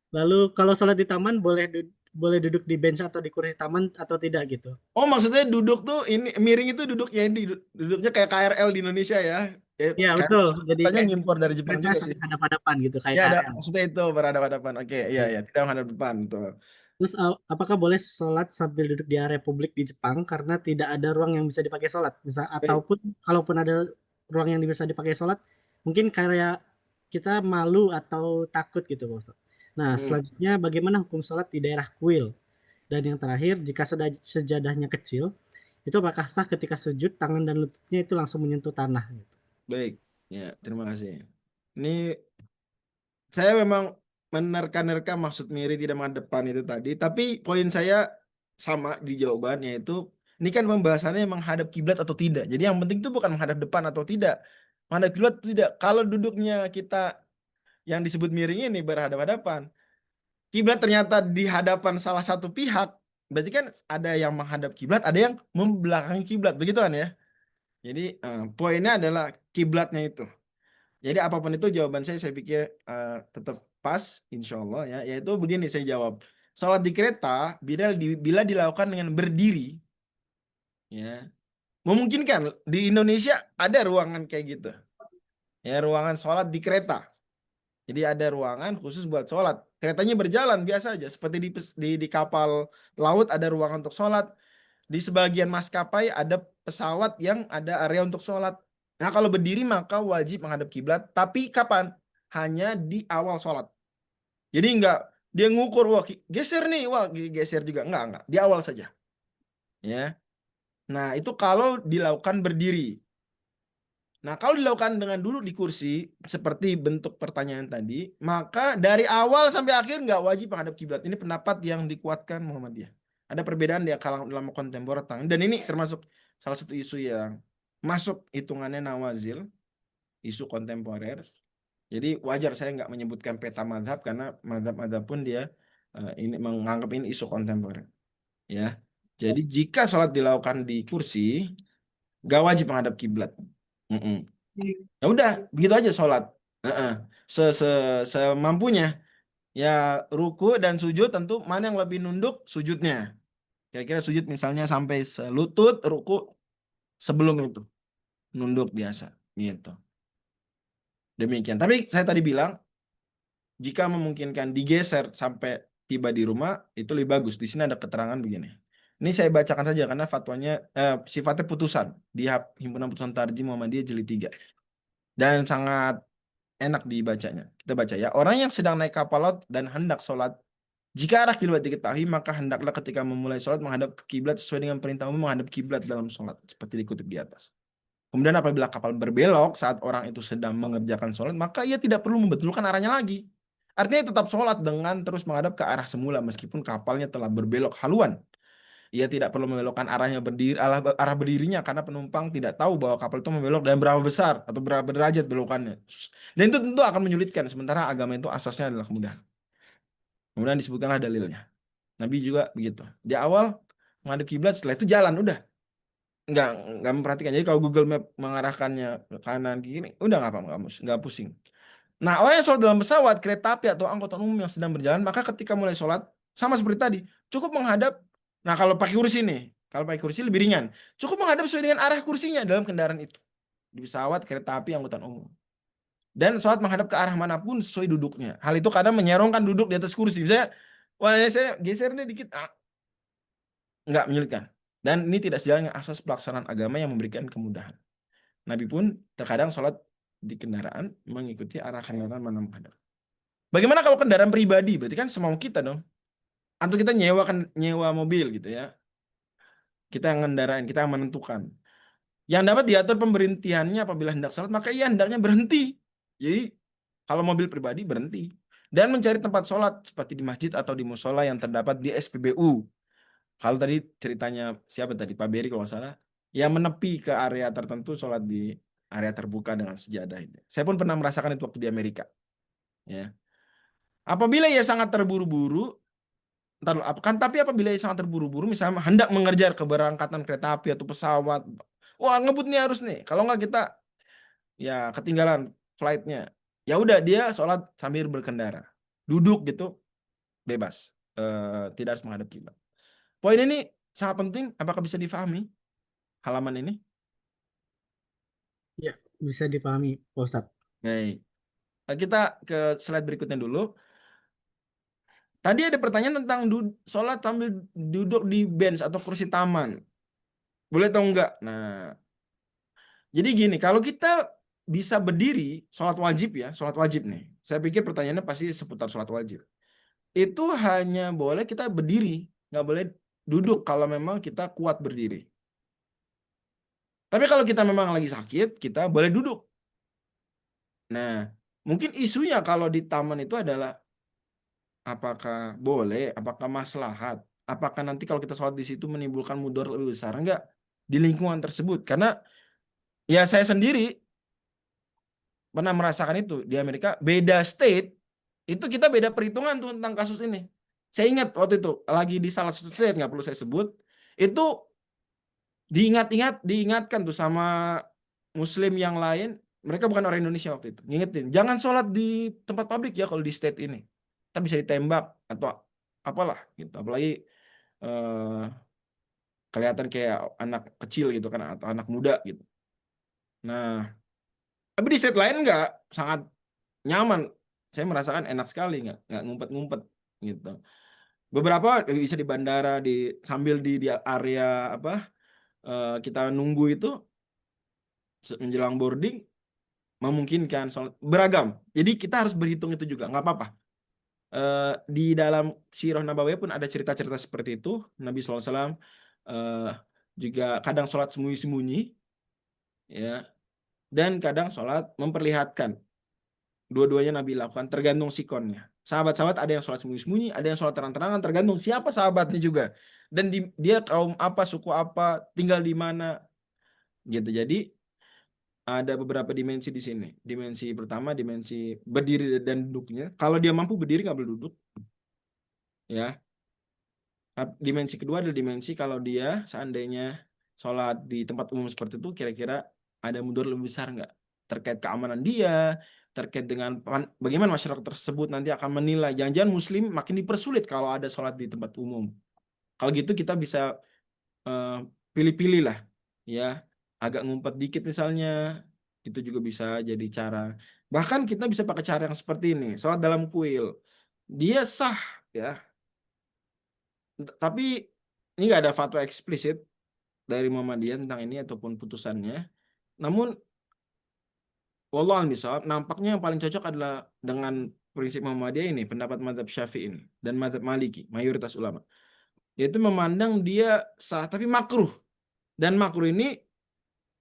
Lalu kalau sholat di taman boleh duduk di bench atau di kursi taman atau tidak gitu? maksudnya duduk tuh ini miring itu duduknya ini duduknya kayak KRL di Indonesia ya. Ya KRL betul. Jadi katanya kayak ngimpor dari Jepang mereka juga sih. saling hadap-hadapan gitu kayak Ya ada KRL. maksudnya itu berhadapan-hadapan. Oke, iya ya, tidak menghadap depan betul. Terus apakah boleh sholat sambil duduk di area publik di Jepang karena tidak ada ruang yang bisa dipakai sholat? Misal Baik. ataupun kalaupun ada ruang yang bisa dipakai sholat, mungkin kayak kita malu atau takut gitu, Pak Ustadz. Nah, selanjutnya bagaimana hukum sholat di daerah kuil? Dan yang terakhir, jika sejadahnya kecil, itu apakah sah ketika sujud tangan dan lututnya itu langsung menyentuh tanah? Gitu. Baik, ya terima kasih. Ini saya memang menerka-nerka maksud Miri tidak menghadapkan itu tadi, tapi poin saya sama di jawabannya itu, ini kan pembahasannya menghadap kiblat atau tidak. Jadi yang penting itu bukan menghadap depan atau tidak, menghadap kiblat atau tidak. Kalau duduknya kita yang disebut miring ini berhadap-hadapan, kiblat ternyata di hadapan salah satu pihak, berarti kan ada yang menghadap kiblat, ada yang membelakangi kiblat, begitu kan ya? Jadi poinnya adalah kiblatnya itu. Jadi apapun itu jawaban saya pikir tetap pas, insya Allah ya. Yaitu begini saya jawab. Sholat di kereta bila dilakukan dengan berdiri, ya memungkinkan. Di Indonesia ada ruangan kayak gitu, ya ruangan sholat di kereta. Jadi ada ruangan khusus buat sholat. Keretanya berjalan biasa aja, seperti di kapal laut ada ruangan untuk sholat. Di sebagian maskapai ada pesawat yang ada area untuk sholat. Nah kalau berdiri maka wajib menghadap kiblat. Tapi kapan? Hanya di awal sholat. Jadi enggak dia ngukur, wah geser nih, wah geser juga. Enggak. Di awal saja. Ya. Nah itu kalau dilakukan berdiri. Nah kalau dilakukan dengan duduk di kursi, seperti bentuk pertanyaan tadi, maka dari awal sampai akhir enggak wajib menghadap kiblat. Ini pendapat yang dikuatkan Muhammadiyah. Ada perbedaan di kalangan ulama kontemporer, dan ini termasuk salah satu isu yang masuk hitungannya nawazil, isu kontemporer. Jadi wajar saya nggak menyebutkan peta madhab karena madhab pun dia ini menganggap ini isu kontemporer. Ya, jadi jika sholat dilakukan di kursi, nggak wajib menghadap kiblat. Ya udah, begitu aja sholat. Heeh. Semampunya. Ya ruku dan sujud tentu mana yang lebih nunduk sujudnya. Kira-kira sujud misalnya sampai selutut, ruku sebelum itu nunduk biasa gitu. Demikian. Tapi saya tadi bilang jika memungkinkan digeser sampai tiba di rumah itu lebih bagus. Di sini ada keterangan begini. Ini saya bacakan saja karena fatwanya sifatnya putusan di Himpunan Putusan Tarjih Muhammadiyah jilid 3 dan sangat enak dibacanya. Kita baca ya. Orang yang sedang naik kapal laut dan hendak sholat, jika arah kiblat diketahui, maka hendaklah ketika memulai sholat menghadap ke kiblat sesuai dengan perintah umum menghadap kiblat dalam sholat, seperti dikutip di atas. Kemudian apabila kapal berbelok saat orang itu sedang mengerjakan sholat, maka ia tidak perlu membetulkan arahnya lagi. Artinya tetap sholat dengan terus menghadap ke arah semula meskipun kapalnya telah berbelok haluan. Ia tidak perlu membelokkan arahnya arah berdirinya karena penumpang tidak tahu bahwa kapal itu membelok dan berapa besar atau berapa derajat belokannya. Dan itu tentu akan menyulitkan, sementara agama itu asasnya adalah kemudahan. Kemudian disebutkanlah dalilnya. Nabi juga begitu. Di awal menghadap kiblat, setelah itu jalan udah. Nggak memperhatikan. Jadi kalau Google Map mengarahkannya ke kanan kiri, udah nggak apa-apa, nggak pusing. Nah, orang yang sholat dalam pesawat, kereta api atau angkutan umum yang sedang berjalan, maka ketika mulai sholat sama seperti tadi, cukup menghadap. Nah, kalau pakai kursi nih, kalau pakai kursi lebih ringan, cukup menghadap sesuai dengan arah kursinya dalam kendaraan itu, di pesawat, kereta api, angkutan umum. Dan sholat menghadap ke arah manapun sesuai duduknya. Hal itu kadang menyerongkan duduk di atas kursi. Misalnya, wah saya geser nih dikit, nggak menyulitkan. Dan ini tidak sejalan dengan asas pelaksanaan agama yang memberikan kemudahan. Nabi pun terkadang sholat di kendaraan mengikuti arah kendaraan mana menghadap. Bagaimana kalau kendaraan pribadi? Berarti kan semau kita dong. Atau kita nyewa mobil gitu ya. Kita yang ngendarain, kita yang menentukan. Yang dapat diatur pemberhentiannya apabila hendak sholat, maka ia hendaknya berhenti. Jadi kalau mobil pribadi berhenti. Dan mencari tempat sholat seperti di masjid atau di musola yang terdapat di SPBU. Kalau tadi ceritanya siapa tadi? Pak Beri kalau nggak salah. Yang menepi ke area tertentu sholat di area terbuka dengan sejadah. Saya pun pernah merasakan itu waktu di Amerika. Ya. Apabila ia sangat terburu-buru, tapi apabila ia sangat terburu-buru, misalnya hendak mengejar keberangkatan kereta api atau pesawat, wah ngebut nih harus nih. Kalau nggak kita ya ketinggalan flightnya. Ya udah dia sholat sambil berkendara, duduk gitu bebas, tidak harus menghadap kiblat. Poin ini sangat penting. Apakah bisa difahami halaman ini? Ya, bisa dipahami, Pak Ustadz. Baik. Kita ke slide berikutnya dulu. Tadi ada pertanyaan tentang sholat sambil duduk di bench atau kursi taman. Boleh atau enggak? Nah, jadi gini, kalau kita bisa berdiri, sholat wajib nih. Saya pikir pertanyaannya pasti seputar sholat wajib. Itu hanya boleh kita berdiri, nggak boleh duduk kalau memang kita kuat berdiri. Tapi kalau kita memang lagi sakit, kita boleh duduk. Nah, mungkin isunya kalau di taman itu adalah apakah boleh, apakah maslahat, apakah nanti kalau kita sholat di situ menimbulkan mudarat lebih besar enggak di lingkungan tersebut. Karena ya saya sendiri pernah merasakan itu di Amerika, beda state itu kita beda perhitungan tuh tentang kasus ini. Saya ingat waktu itu lagi di salah satu state, nggak perlu saya sebut, itu diingatkan tuh sama Muslim yang lain, mereka bukan orang Indonesia waktu itu, ngingetin jangan sholat di tempat publik ya kalau di state ini, kita bisa ditembak atau apalah gitu, apalagi kelihatan kayak anak kecil gitu kan atau anak muda gitu. Nah, tapi di state lain nggak, sangat nyaman. Saya merasakan enak sekali, nggak ngumpet-ngumpet gitu. Beberapa bisa di bandara, sambil di area apa kita nunggu itu menjelang boarding memungkinkan sholat beragam. Jadi kita harus berhitung itu juga, nggak apa-apa. Di dalam Sirah Nabawiyah pun ada cerita-cerita seperti itu. Nabi SAW juga kadang sholat sembunyi-sembunyi, ya, dan kadang sholat memperlihatkan. Dua-duanya Nabi lakukan, tergantung sikonnya. Sahabat-sahabat ada yang sholat sembunyi-sembunyi, ada yang sholat terang-terangan, tergantung siapa sahabatnya juga. Dan dia kaum apa, suku apa, tinggal di mana, gitu. Jadi ada beberapa dimensi di sini. Dimensi pertama, dimensi berdiri dan duduknya. Kalau dia mampu berdiri, nggak boleh duduk. Ya. Dimensi kedua adalah dimensi kalau dia seandainya sholat di tempat umum seperti itu, kira-kira ada mundur lebih besar nggak? terkait keamanan dia, terkait dengan bagaimana masyarakat tersebut nanti akan menilai. Jangan-jangan Muslim makin dipersulit kalau ada sholat di tempat umum. Kalau gitu kita bisa pilih-pilih lah, ya, agak ngumpet dikit misalnya, itu juga bisa jadi cara. Bahkan kita bisa pakai cara yang seperti ini, sholat dalam kuil, dia sah, ya. Tapi ini nggak ada fatwa eksplisit dari Muhammadiyah tentang ini ataupun putusannya. Namun wallahu a'lam bishawab, nampaknya yang paling cocok adalah dengan prinsip Muhammadiyah ini, pendapat mazhab Syafi'i ini dan mazhab Maliki, mayoritas ulama. Yaitu memandang dia sah tapi makruh. Dan makruh ini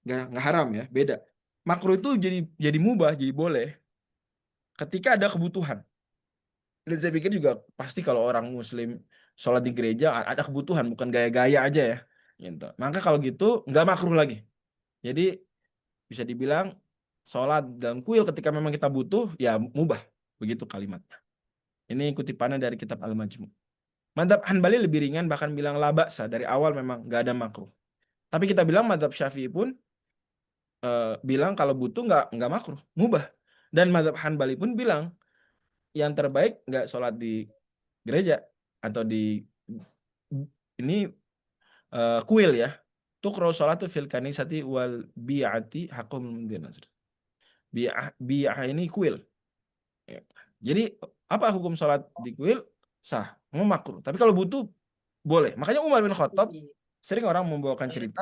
nggak haram ya, beda. Makruh itu jadi mubah, jadi boleh ketika ada kebutuhan. Dan saya pikir juga pasti kalau orang Muslim sholat di gereja ada kebutuhan, bukan gaya-gaya aja ya. Gitu. Maka kalau gitu nggak makruh lagi. Jadi bisa dibilang sholat dalam kuil ketika memang kita butuh, ya mubah. Begitu kalimatnya. Ini kutipannya dari kitab Al-Majmu'. Mazhab Hanbali lebih ringan, bahkan bilang la ba'sa, dari awal memang nggak ada makruh. Tapi kita bilang mazhab Syafi'i pun bilang kalau butuh nggak makruh, mubah. Dan mazhab Hanbali pun bilang yang terbaik nggak sholat di gereja atau di ini kuil ya. Tuqra sholatu fil kanisati wal bi'ati haqqum min nasr. Bi'ah ini kuil. Ya. Jadi apa hukum sholat di kuil? Sah, mau makruh. Tapi kalau butuh boleh. Makanya Umar bin Khattab, sering orang membawakan cerita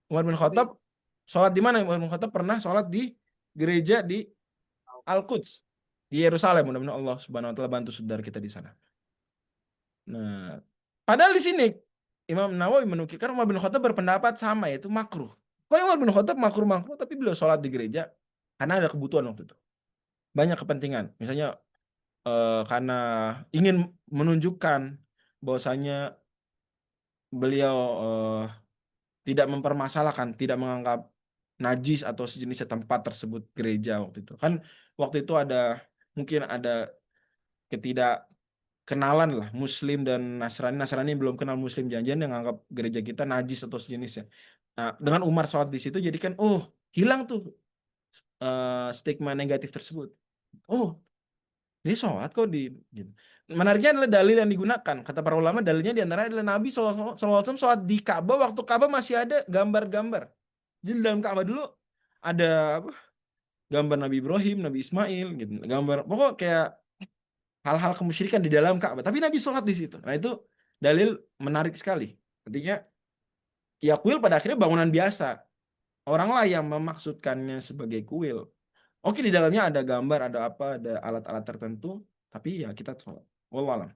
Umar bin Khattab sholat di mana? Umar bin Khattab pernah sholat di gereja di Al-Quds di Yerusalem. Mudah-mudahan Allah Subhanahu wa taala bantu saudara kita di sana. Nah, padahal di sini Imam Nawawi menukilkan Umar bin Khattab berpendapat sama, yaitu makruh. Kok Umar bin Khattab makruh tapi beliau sholat di gereja karena ada kebutuhan waktu itu. Banyak kepentingan. Misalnya karena ingin menunjukkan bahwasanya beliau tidak mempermasalahkan, tidak menganggap najis atau sejenisnya tempat tersebut gereja waktu itu. Kan waktu itu mungkin ada ketidakkenalan lah Muslim dan Nasrani. Nasrani belum kenal Muslim, janjian yang anggap gereja kita najis atau sejenisnya. Nah, dengan Umar sholat di situ jadi kan hilang tuh stigma negatif tersebut. Dia sholat kok di gitu. Menariknya adalah dalil yang digunakan. Kata para ulama, dalilnya diantara adalah Nabi SAW sholat di Ka'bah waktu Ka'bah masih ada gambar-gambar. Jadi dalam Ka'bah dulu ada gambar Nabi Ibrahim, Nabi Ismail, gitu. Gambar pokok kayak hal-hal kemusyrikan di dalam Ka'bah. Tapi Nabi sholat di situ. Nah itu dalil menarik sekali. Artinya ya kuil pada akhirnya bangunan biasa. Orang lah yang memaksudkannya sebagai kuil. Oke, di dalamnya ada gambar, ada alat-alat tertentu, tapi ya kita sholat. Wallahualam.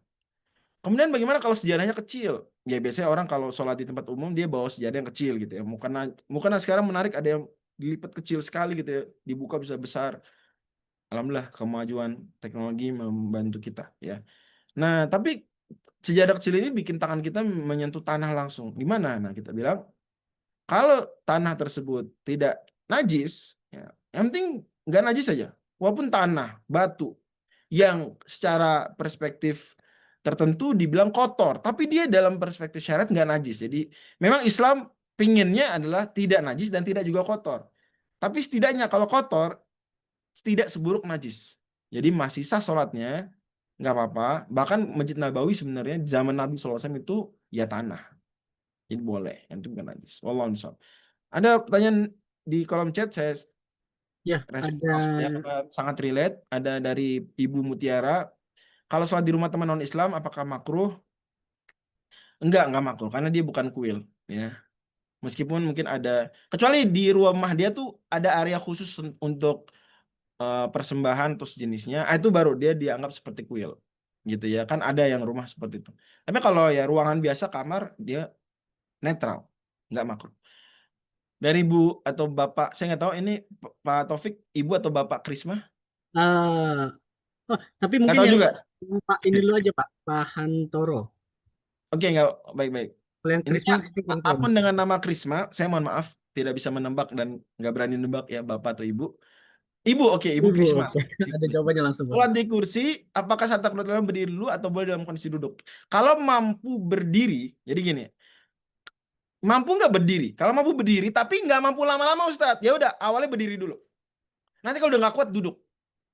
Kemudian bagaimana kalau sejadahnya kecil? Ya biasanya orang kalau sholat di tempat umum dia bawa sejadah yang kecil gitu ya. Mukena sekarang menarik, ada yang dilipat kecil sekali gitu ya, dibuka bisa besar. Alhamdulillah kemajuan teknologi membantu kita ya. Nah, tapi sejadah kecil ini bikin tangan kita menyentuh tanah langsung. Gimana? Nah, kita bilang kalau tanah tersebut tidak najis, ya, yang penting nggak najis saja. Walaupun tanah, batu, yang secara perspektif tertentu dibilang kotor, tapi dia dalam perspektif syariat nggak najis. Jadi memang Islam pinginnya adalah tidak najis dan tidak juga kotor. Tapi setidaknya kalau kotor, tidak seburuk najis. Jadi masih sah sholatnya, nggak apa-apa. Bahkan Masjid Nabawi sebenarnya zaman Nabi SAW itu ya tanah. Jadi boleh, yang itu bukan najis. Wallahu a'lam. Ada pertanyaan di kolom chat, saya Ya, respon ada langsung ya, sangat relate. Ada dari Ibu Mutiara. Kalau sholat di rumah teman non-Islam, apakah makruh? Enggak makruh, karena dia bukan kuil. Ya. Meskipun mungkin ada, kecuali di rumah dia tuh ada area khusus untuk persembahan atau sejenisnya, itu baru dia dianggap seperti kuil. Gitu ya, kan ada yang rumah seperti itu. Tapi kalau ya ruangan biasa, kamar, dia netral, nggak makruh. Dari Ibu atau Bapak, saya nggak tahu ini Pak Taufik, Ibu atau Bapak Krisma? tapi Nggak mungkin tahu yang juga. Pak ini dulu aja Pak Hantoro. Oke, nggak baik-baik. Kalau yang Intinya Krisma saya kurang tahu. akun dengan nama Krisma, saya mohon maaf tidak bisa menebak dan nggak berani menebak ya Bapak atau Ibu. Ibu, oke, Ibu Ibu, Krisma. oke. Ada jawabannya langsung, Pak. Sholat di kursi, apakah saat takbiratul ihram berdiri dulu atau boleh dalam kondisi duduk? Kalau mampu berdiri, jadi gini, mampu nggak berdiri? Kalau mampu berdiri, tapi nggak mampu lama-lama Ustadz, ya udah awalnya berdiri dulu. Nanti kalau udah nggak kuat duduk.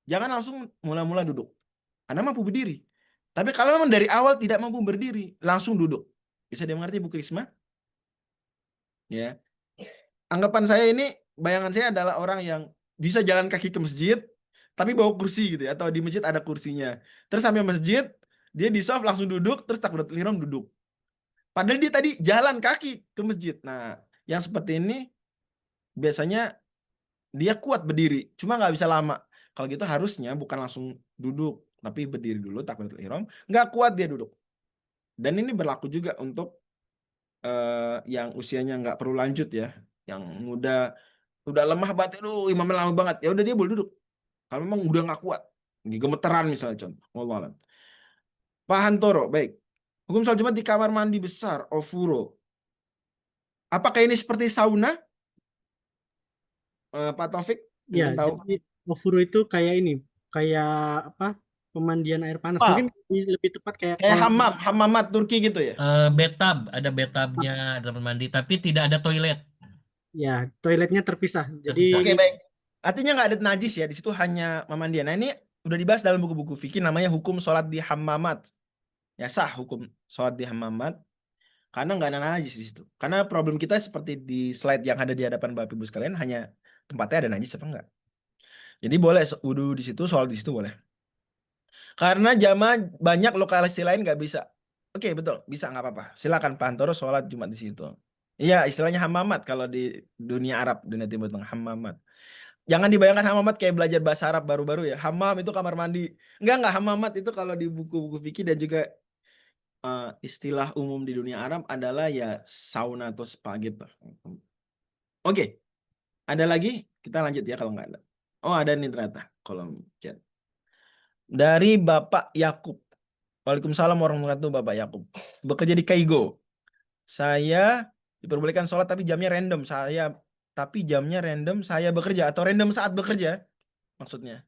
Jangan langsung mula-mula duduk. Anda mampu berdiri. Tapi kalau memang dari awal tidak mampu berdiri, langsung duduk. Bisa dimengerti Bu Krisma? Ya. Anggapan saya ini, bayangan saya adalah orang yang bisa jalan kaki ke masjid, tapi bawa kursi gitu ya, atau di masjid ada kursinya. Terus sampai masjid, dia di soft langsung duduk, terus takbiratul ihram duduk. Padahal dia tadi jalan kaki ke masjid. Nah, yang seperti ini biasanya dia kuat berdiri, cuma nggak bisa lama. Kalau gitu harusnya bukan langsung duduk, tapi berdiri dulu takbiratul ihram. Nggak kuat dia duduk. Dan ini berlaku juga untuk yang usianya nggak perlu lanjut ya, yang muda udah lemah banget, aduh imamnya lama banget, ya udah dia boleh duduk. Kalau memang udah nggak kuat, gemeteran misalnya contoh, wallahu a'lam. Pak Hantoro, baik. Hukum sholat Jumat di kamar mandi besar, ofuro. Apakah ini seperti sauna? Pak Taufik, Ya, mungkin tahu. jadi ofuro itu kayak ini, kayak apa? Pemandian air panas. Pak, Mungkin lebih tepat kayak kayak kolam. hamamat Turki gitu ya? Bathtub, ada bathtubnya, ada kamar mandi, tapi tidak ada toilet. Ya, toiletnya terpisah. Jadi Terpisah. Oke, baik. Artinya nggak ada najis ya, di situ hanya memandian. Nah, ini udah dibahas dalam buku-buku fikih, namanya hukum sholat di hammamat. Ya sah hukum sholat di hammamat, karena nggak ada najis di situ. Karena problem kita seperti di slide yang ada di hadapan Bapak Ibu sekalian, hanya tempatnya ada najis apa enggak. Jadi boleh wudhu di situ, sholat di situ boleh. Karena jamaah banyak lokasi lain nggak bisa. Oke, betul, bisa nggak apa-apa. Silakan Pak Antoro sholat Jumat di situ. Iya, istilahnya hammamat kalau di dunia Arab, dunia Timur Tengah, hammamat. Jangan dibayangkan hammamat kayak belajar bahasa Arab baru-baru ya. Hammam itu kamar mandi. Enggak, hammamat itu kalau di buku-buku fikih dan juga istilah umum di dunia Arab adalah ya sauna atau spa gitu. Oke, ada lagi? Kita lanjut ya kalau nggak ada. Oh, ada nih ternyata kolom chat. Dari Bapak Yakub. Waalaikumsalam warahmatullahi wabarakatuh, Bapak Yakub. Bekerja di Kaigo. Saya diperbolehkan sholat tapi jamnya random. Saya bekerja atau random saat bekerja maksudnya.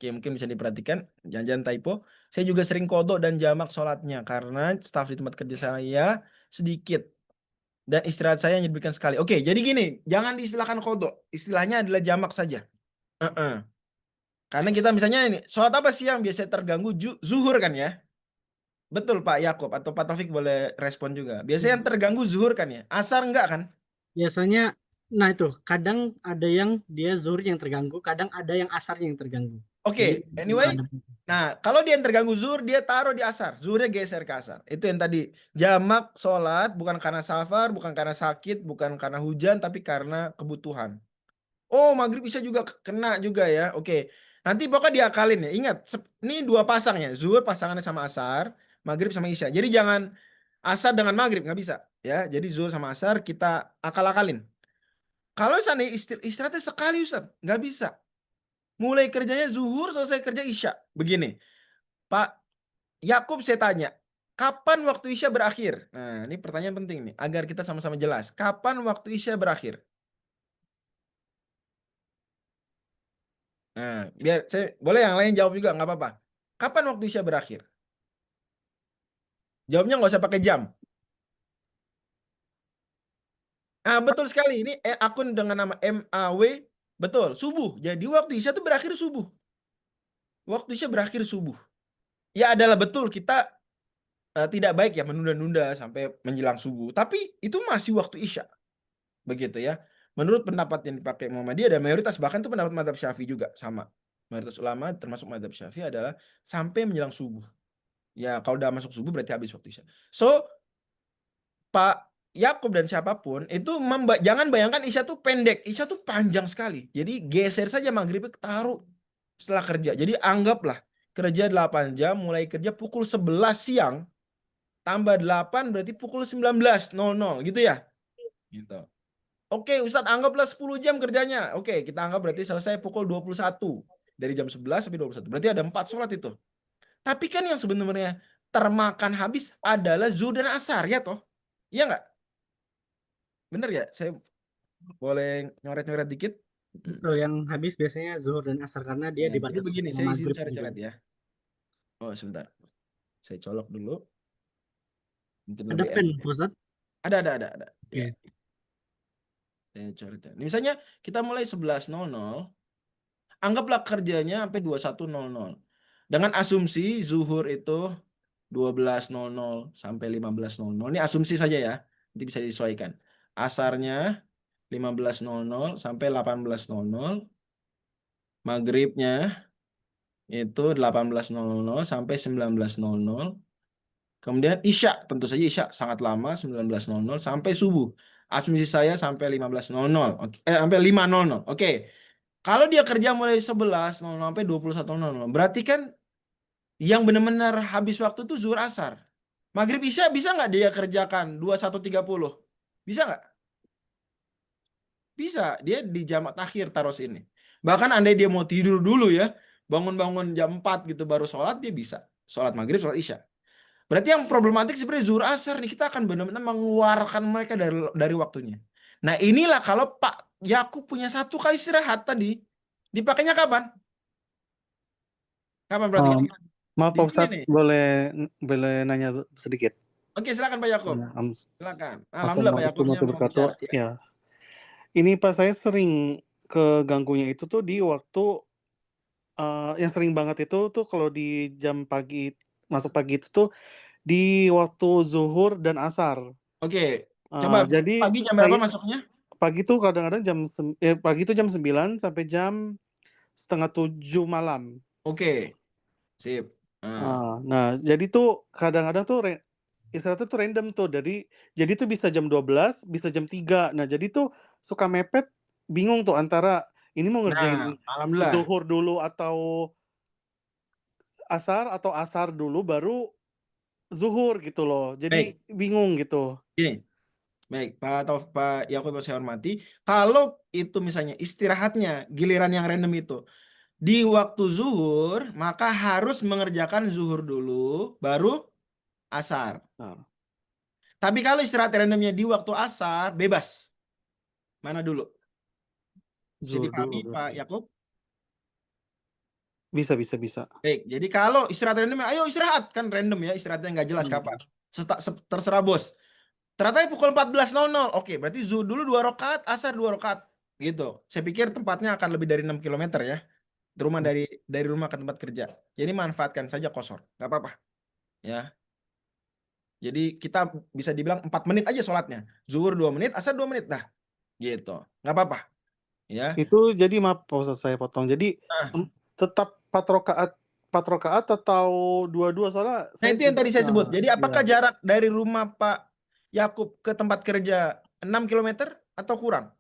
Oke, mungkin bisa diperhatikan, jangan typo. Saya juga sering kodok dan jamak sholatnya karena staf di tempat kerja saya sedikit dan istirahat saya hanya diberikan sekali. Oke, jadi gini, jangan diistilahkan kodok, istilahnya adalah jamak saja. Karena kita misalnya ini, sholat apa sih yang biasanya terganggu? Zuhur kan ya? Betul Pak Yakub atau Pak Taufik boleh respon juga. Biasanya yang terganggu zuhur kan ya? Asar enggak kan? biasanya, nah itu kadang ada yang dia zuhur yang terganggu, kadang ada yang asarnya yang terganggu. Oke, Jadi anyway. ada. Nah, kalau dia yang terganggu zuhur, dia taruh di asar. Zuhurnya geser ke asar. Itu yang tadi. Jamak sholat bukan karena safar, bukan karena sakit, bukan karena hujan, tapi karena kebutuhan. Oh, maghrib bisa juga kena juga ya. Oke. Nanti pokoknya diakalin ya. Ingat, ini dua pasang ya. Zuhur pasangannya sama asar, maghrib sama isya. Jadi jangan asar dengan maghrib, nggak bisa. Ya, jadi zuhur sama asar kita akal-akalin. Kalau seandainya istirahatnya sekali Ustaz, nggak bisa. Mulai kerjanya zuhur, selesai kerja isya. Begini, Pak Yakub saya tanya, kapan waktu isya berakhir? Nah, ini pertanyaan penting nih, agar kita sama-sama jelas. Kapan waktu isya berakhir? Nah, biar saya boleh yang lain jawab juga, nggak apa-apa. Kapan waktu isya berakhir? Jawabnya nggak usah pakai jam. Ah, betul sekali. Ini akun dengan nama MAW. Betul, subuh. Jadi waktu isya itu berakhir subuh. Waktu isya berakhir subuh. Ya adalah betul kita tidak baik ya menunda-nunda sampai menjelang subuh. Tapi itu masih waktu isya. Begitu ya. Menurut pendapat yang dipakai Muhammadiyah dan mayoritas, bahkan itu pendapat mazhab Syafi'i juga sama. Mayoritas ulama termasuk mazhab Syafi'i adalah sampai menjelang subuh. Ya kalau udah masuk subuh berarti habis waktu isya. So Pak Yakub dan siapapun itu jangan bayangkan isya tuh pendek. Isya tuh panjang sekali. Jadi geser saja maghribnya taruh setelah kerja. Jadi anggaplah kerja 8 jam, mulai kerja pukul 11 siang tambah 8 berarti pukul 19.00 gitu ya. Gitu. Oke, Ustadz anggaplah 10 jam kerjanya. Oke, kita anggap berarti selesai pukul 21. Dari jam 11 sampai 21. Berarti ada 4 sholat itu. Tapi kan yang sebenarnya termakan habis adalah zuhur dan asar, ya toh? Iya nggak? Bener ya? Saya boleh nyoret-nyoret dikit? Betul, yang habis biasanya zuhur dan asar karena dia Jadi dibatasi begini, sama saya izin maghrib juga. coret-coret ya. Oh, sebentar. Saya colok dulu. Mungkin Ada lebih pen, enak. Pak Ustadz? Ada. Oke. Ya. Saya coret ya. Misalnya kita mulai 11.00. Anggaplah kerjanya sampai 21.00. Dengan asumsi zuhur itu 12.00 sampai 15.00. Ini asumsi saja ya. Nanti bisa disesuaikan. Asarnya 15.00 sampai 18.00. Maghribnya itu 18.00 sampai 19.00. Kemudian Isya, tentu saja Isya sangat lama, 19.00 sampai subuh. Asumsi saya sampai 15.00. Oke, sampai 5.00. Oke. Kalau dia kerja mulai 11.00 sampai 21.00, berarti kan yang benar-benar habis waktu itu zuhur asar. Maghrib Isya bisa nggak dia kerjakan 21.30? Bisa nggak? Bisa. Dia di jamak takhir taruh sini. Bahkan andai dia mau tidur dulu ya, bangun-bangun jam 4 gitu baru sholat, dia bisa. Sholat maghrib, sholat Isya. Berarti yang problematik sebenarnya zuhur asar nih, kita akan benar-benar mengeluarkan mereka dari waktunya. Nah inilah kalau Pak Yakub punya 1 kali istirahat tadi, dipakainya kapan? Kapan berarti? Oh, maaf Di Pak sini Ustadz, nih. boleh nanya sedikit? Oke, silakan Pak Yakub. Ya, Silakan. Alhamdulillah Pak Assalamualaikum Yakubnya mau warahmatullahi wabarakatuh. bicara. Ya. Ya, ini Pak, saya sering keganggunya itu tuh di waktu yang sering banget itu tuh kalau di jam pagi, masuk pagi itu tuh di waktu zuhur dan asar. Oke, coba Jadi pagi jam berapa saya masuknya? pagi tuh kadang-kadang pagi itu jam 9 sampai jam setengah 7 malam. Oke, sip. Nah, jadi tuh kadang-kadang tuh istirahatnya tuh random tuh, jadi tuh bisa jam 12, bisa jam 3. Nah, jadi tuh suka mepet, bingung tuh antara ini mau Nah, ngerjain alhamdulillah. zuhur dulu atau asar dulu baru zuhur gitu loh. Jadi Baik, bingung gitu. gini. Baik, Pak Yakub yang saya hormati, kalau itu misalnya istirahatnya giliran yang random itu di waktu zuhur, maka harus mengerjakan zuhur dulu, baru asar. Nah, Tapi kalau istirahat randomnya di waktu asar, bebas. Mana dulu? Bisa zuhur dipahami dulu Pak berarti. Yakub? Bisa. Baik, jadi kalau istirahat random, ayo istirahat. Kan random ya, istirahatnya nggak jelas kapan. Terserah bos. Ternyata pukul 14.00. Oke, berarti zuhur dulu 2 rakaat, asar 2 rakaat. Gitu. Saya pikir tempatnya akan lebih dari 6 km ya. Dari rumah ke tempat kerja. Jadi manfaatkan saja kosor. Nggak apa-apa. Ya. Jadi kita bisa dibilang 4 menit aja sholatnya. Zuhur 2 menit, asar 2 menit. Dah. Gitu. Nggak apa-apa. Ya. Itu jadi maaf Pak Ustadz, saya potong. Jadi tetap 4 rakaat atau dua-dua, soalnya Nah, itu yang tadi saya sebut. Jadi apakah ya. jarak dari rumah Pak Yakub ke tempat kerja 6 km atau kurang?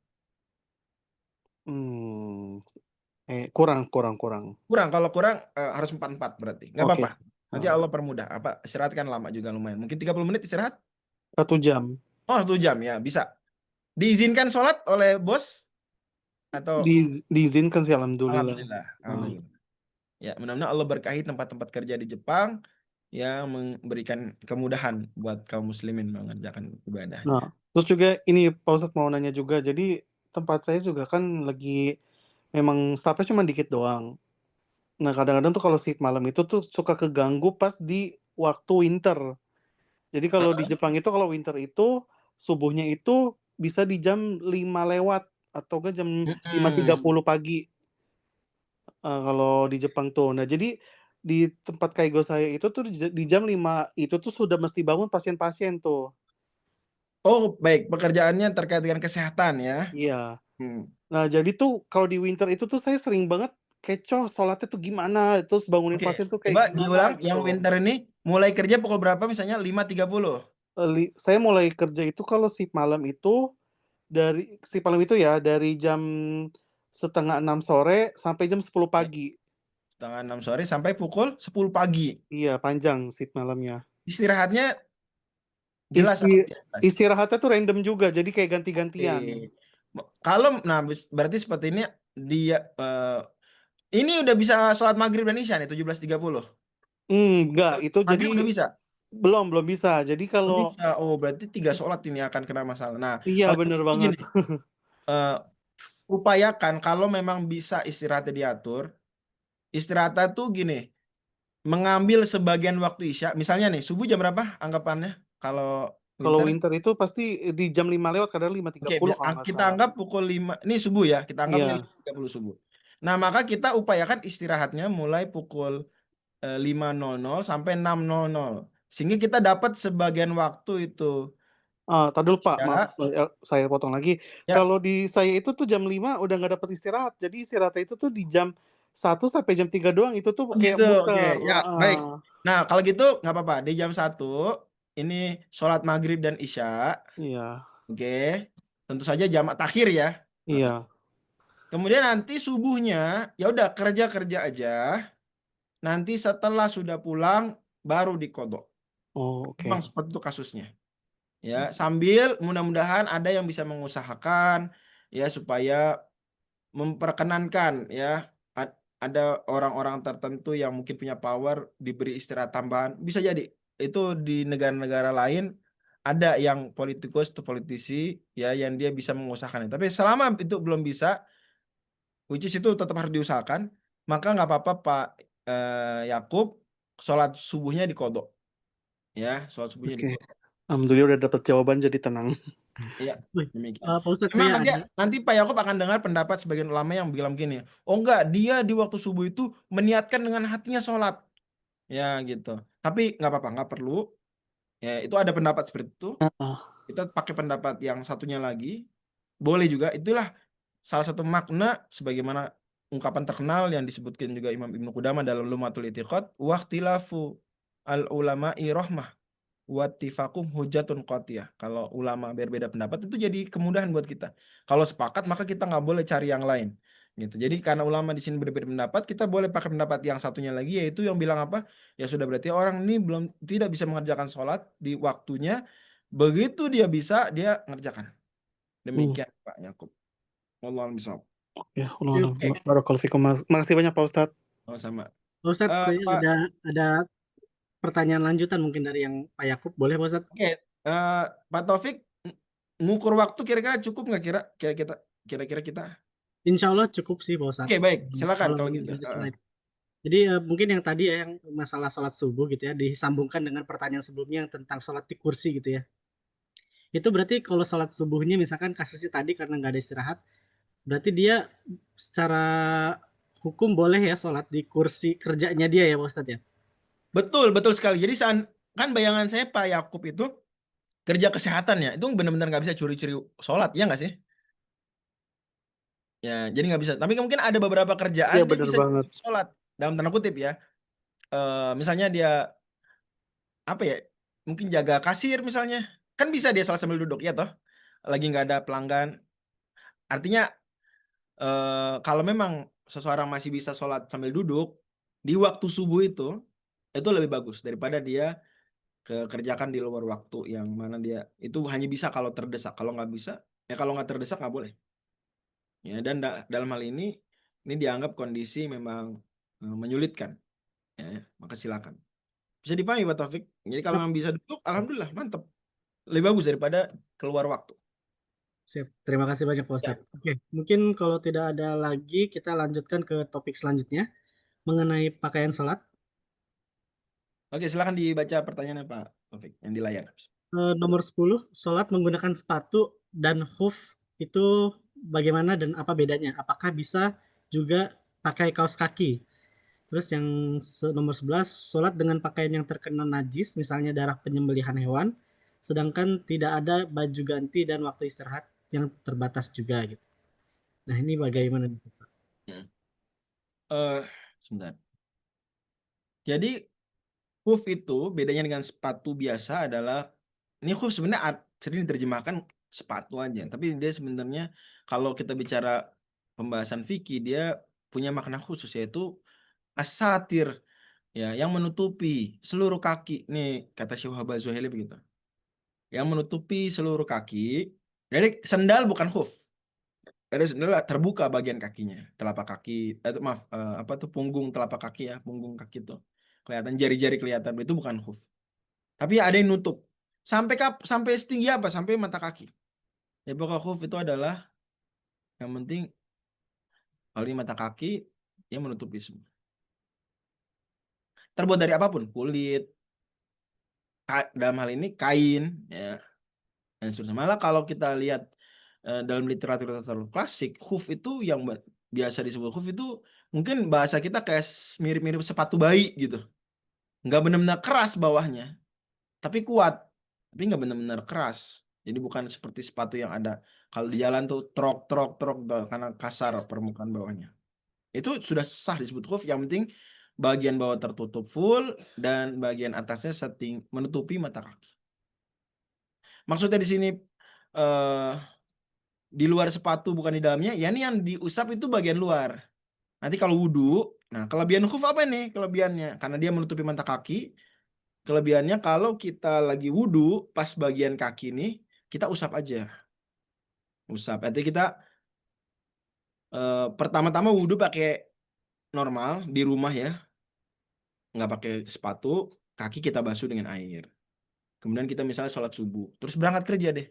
Kurang. Kurang. Kalau kurang harus 4 berarti. Nggak Oke. apa-apa. Nanti Allah permudah. Istirahat kan lama juga lumayan. Mungkin 30 menit istirahat. 1 jam. Oh, 1 jam ya, bisa. Diizinkan sholat oleh bos atau Diizinkan sih, alhamdulillah. Alhamdulillah. Ya, mudah-mudahan Allah berkahi tempat-tempat kerja di Jepang yang memberikan kemudahan buat kaum muslimin mengerjakan ibadahnya. Nah, terus juga ini Pak Ustadz mau nanya juga. Jadi tempat saya juga kan lagi memang staffnya cuma dikit doang. Nah, kadang-kadang tuh kalau shift malam itu tuh suka keganggu pas di waktu winter. Jadi kalau di Jepang itu kalau winter itu subuhnya itu bisa di jam 5 lewat atau ke jam 5.30 pagi. Kalau di Jepang tuh. Nah, jadi di tempat kaigo saya itu tuh di jam 5 itu tuh sudah mesti bangun pasien-pasien tuh. Oh, baik. Pekerjaannya terkait dengan kesehatan ya. Iya. Nah, jadi tuh kalau di winter itu tuh saya sering banget kecoh sholatnya tuh gimana, terus bangunin Oke, pasien tuh kayak coba gimana diulang gitu. yang winter ini mulai kerja pukul berapa misalnya 5.30. Saya mulai kerja itu kalau shift malam itu dari jam 5:30 sore sampai jam 10 pagi. 5:30 sore sampai pukul 10 pagi. Iya, panjang shift malamnya. Istirahatnya jelas apa biasa? Istirahatnya tuh random juga, jadi kayak ganti-gantian. Berarti seperti ini dia ini udah bisa sholat maghrib dan isya nih 17.30. Enggak, itu Maghrib jadi udah bisa. belum bisa. Jadi kalau Bisa. Oh, berarti 3 sholat ini akan kena masalah. Nah, iya kalau bener gini, banget. upayakan kalau memang bisa istirahatnya diatur, istirahatnya tuh gini, mengambil sebagian waktu isya, misalnya nih, subuh jam berapa anggapannya? Kalau Kalau winter? winter itu pasti di jam 5 lewat, kadang 5.30 Oke, kalau nggak kita salah. anggap pukul 5, ini subuh ya, kita anggapnya Iya. 5.30 subuh. Nah, maka kita upayakan istirahatnya mulai pukul 5.00 sampai 6.00. Sehingga kita dapat sebagian waktu itu. Tadi lupa, maaf, Ya, saya potong lagi. ya. Kalau di saya itu tuh jam 5 udah nggak dapat istirahat. Jadi istirahatnya itu tuh di jam 1 sampai jam 3 doang. Itu tuh Oh kayak gitu, oke. muter. Ya, baik. Nah, kalau gitu nggak apa-apa. Di jam 1, ini sholat maghrib dan isya. Iya, Oke. Tentu saja jamak takhir ya. iya. Kemudian nanti subuhnya, ya udah kerja-kerja aja. Nanti setelah sudah pulang, baru dikodok. Oh, oke. Memang seperti itu kasusnya. Ya, sambil mudah-mudahan ada yang bisa mengusahakan ya supaya memperkenankan ya ada orang-orang tertentu yang mungkin punya power diberi istirahat tambahan. Bisa jadi itu di negara-negara lain ada yang politikus atau politisi ya yang dia bisa mengusahakan. Tapi selama itu belum bisa, which is itu tetap harus diusahakan, maka nggak apa-apa Pak Yakub sholat subuhnya dikodok ya, sholat subuhnya Oke. dikodok. Alhamdulillah udah dapat jawaban jadi tenang. Iya, Wih, demikian. Pak Ustadz Memang saya ada nanti Pak Yakub akan dengar pendapat sebagian ulama yang bilang gini, oh enggak, dia di waktu subuh itu meniatkan dengan hatinya sholat, ya gitu. Tapi nggak apa-apa, nggak perlu. Ya itu ada pendapat seperti itu. Kita pakai pendapat yang satunya lagi, boleh juga. Itulah salah satu makna sebagaimana ungkapan terkenal yang disebutkan juga Imam Ibnu Qudamah dalam Lumatul I'tiqad, waqtilafu al ulama'i rahmah wattifakum hujatun qatiyah. Kalau ulama berbeda pendapat itu jadi kemudahan buat kita. Kalau sepakat maka kita nggak boleh cari yang lain. Gitu. Jadi karena ulama di sini berbeda pendapat, kita boleh pakai pendapat yang satunya lagi yaitu yang bilang apa? Ya sudah berarti orang ini tidak bisa mengerjakan sholat di waktunya. Begitu dia bisa, dia ngerjakan. Demikian Pak Yakub. Wallahu a'lam bishawab. Ya, Oke. barakallahu fikum. Makasih banyak Pak Ustadz. Sama-sama. Pak Ustadz, saya Pak, ada pertanyaan lanjutan mungkin dari yang Pak Yakub. Boleh Pak Ustadz? oke, Pak Taufik, ngukur waktu kira-kira cukup nggak kira-kira kita? Insya Allah cukup sih Pak Ustadz. Oke, baik, silakan kalau melihat gitu. dari slide. Jadi mungkin yang tadi ya yang masalah sholat subuh gitu ya disambungkan dengan pertanyaan sebelumnya yang tentang sholat di kursi gitu ya. Itu berarti kalau sholat subuhnya misalkan kasusnya tadi karena nggak ada istirahat, berarti dia secara hukum boleh ya sholat di kursi kerjanya dia ya Pak Ustadz ya? Betul sekali. Jadi kan bayangan saya Pak Yakub itu kerja kesehatan ya, itu benar-benar nggak bisa curi-curi sholat, ya nggak sih? Ya, jadi nggak bisa. Tapi mungkin ada beberapa kerjaan Iya, dia benar bisa banget. curi sholat dalam tanda kutip ya. Misalnya dia apa ya? Mungkin jaga kasir misalnya, kan bisa dia sholat sambil duduk ya toh. Lagi nggak ada pelanggan. Artinya kalau memang seseorang masih bisa sholat sambil duduk di waktu subuh itu lebih bagus daripada dia kerjakan di luar waktu yang mana dia itu hanya bisa kalau terdesak. Kalau nggak bisa, ya kalau nggak terdesak nggak boleh. Ya, dan dalam hal ini dianggap kondisi memang menyulitkan. Ya, maka silakan. Bisa dipahami Pak Taufik. Jadi kalau yang bisa duduk, alhamdulillah mantap. Lebih bagus daripada keluar waktu. Siap. Terima kasih banyak Pak Ustadz. Oke, mungkin kalau tidak ada lagi kita lanjutkan ke topik selanjutnya mengenai pakaian sholat. Oke, silakan dibaca pertanyaannya Pak Taufik yang di layar. Nomor 10, sholat menggunakan sepatu dan hoof itu bagaimana dan apa bedanya? Apakah bisa juga pakai kaos kaki? Terus yang nomor 11, sholat dengan pakaian yang terkena najis, misalnya darah penyembelihan hewan, sedangkan tidak ada baju ganti dan waktu istirahat yang terbatas juga gitu. Nah, ini bagaimana? Sebentar. Jadi hoof itu bedanya dengan sepatu biasa adalah ini hoof sebenarnya sering diterjemahkan sepatu aja, tapi dia sebenarnya kalau kita bicara pembahasan fikih dia punya makna khusus yaitu asatir ya yang menutupi seluruh kaki. Nih kata Syekh Wahbah Zuhaili begitu. Yang menutupi seluruh kaki. Jadi sendal bukan hoof. Ada sendal terbuka bagian kakinya, telapak kaki, apa tuh punggung telapak kaki ya, punggung kaki tuh kelihatan jari-jari kelihatan, itu bukan hoof. Tapi ada yang nutup. Sampai setinggi apa? Sampai mata kaki. Ya pokoknya hoof itu adalah yang penting kalau ini mata kaki yang menutupi semua. Terbuat dari apapun, kulit, dalam hal ini kain, ya, dan seterusnya. Malah kalau kita lihat dalam literatur klasik, hoof itu yang biasa disebut khuf itu mungkin bahasa kita kayak mirip-mirip sepatu bayi gitu. Nggak benar-benar keras bawahnya, tapi kuat. Tapi nggak benar-benar keras. Jadi bukan seperti sepatu yang ada kalau di jalan tuh trok karena kasar permukaan bawahnya. Itu sudah sah disebut khuf. Yang penting bagian bawah tertutup full dan bagian atasnya menutupi mata kaki. Maksudnya di sini eh, di luar sepatu bukan di dalamnya, ya ini yang diusap itu bagian luar. Nanti kalau wudhu, nah kelebihan khuf apa nih kelebihannya? Karena dia menutupi mata kaki, kelebihannya kalau kita lagi wudhu, pas bagian kaki nih, kita usap aja. Usap, nanti kita pertama-tama wudhu pakai normal di rumah ya, nggak pakai sepatu, kaki kita basuh dengan air. Kemudian kita misalnya sholat subuh, terus berangkat kerja deh.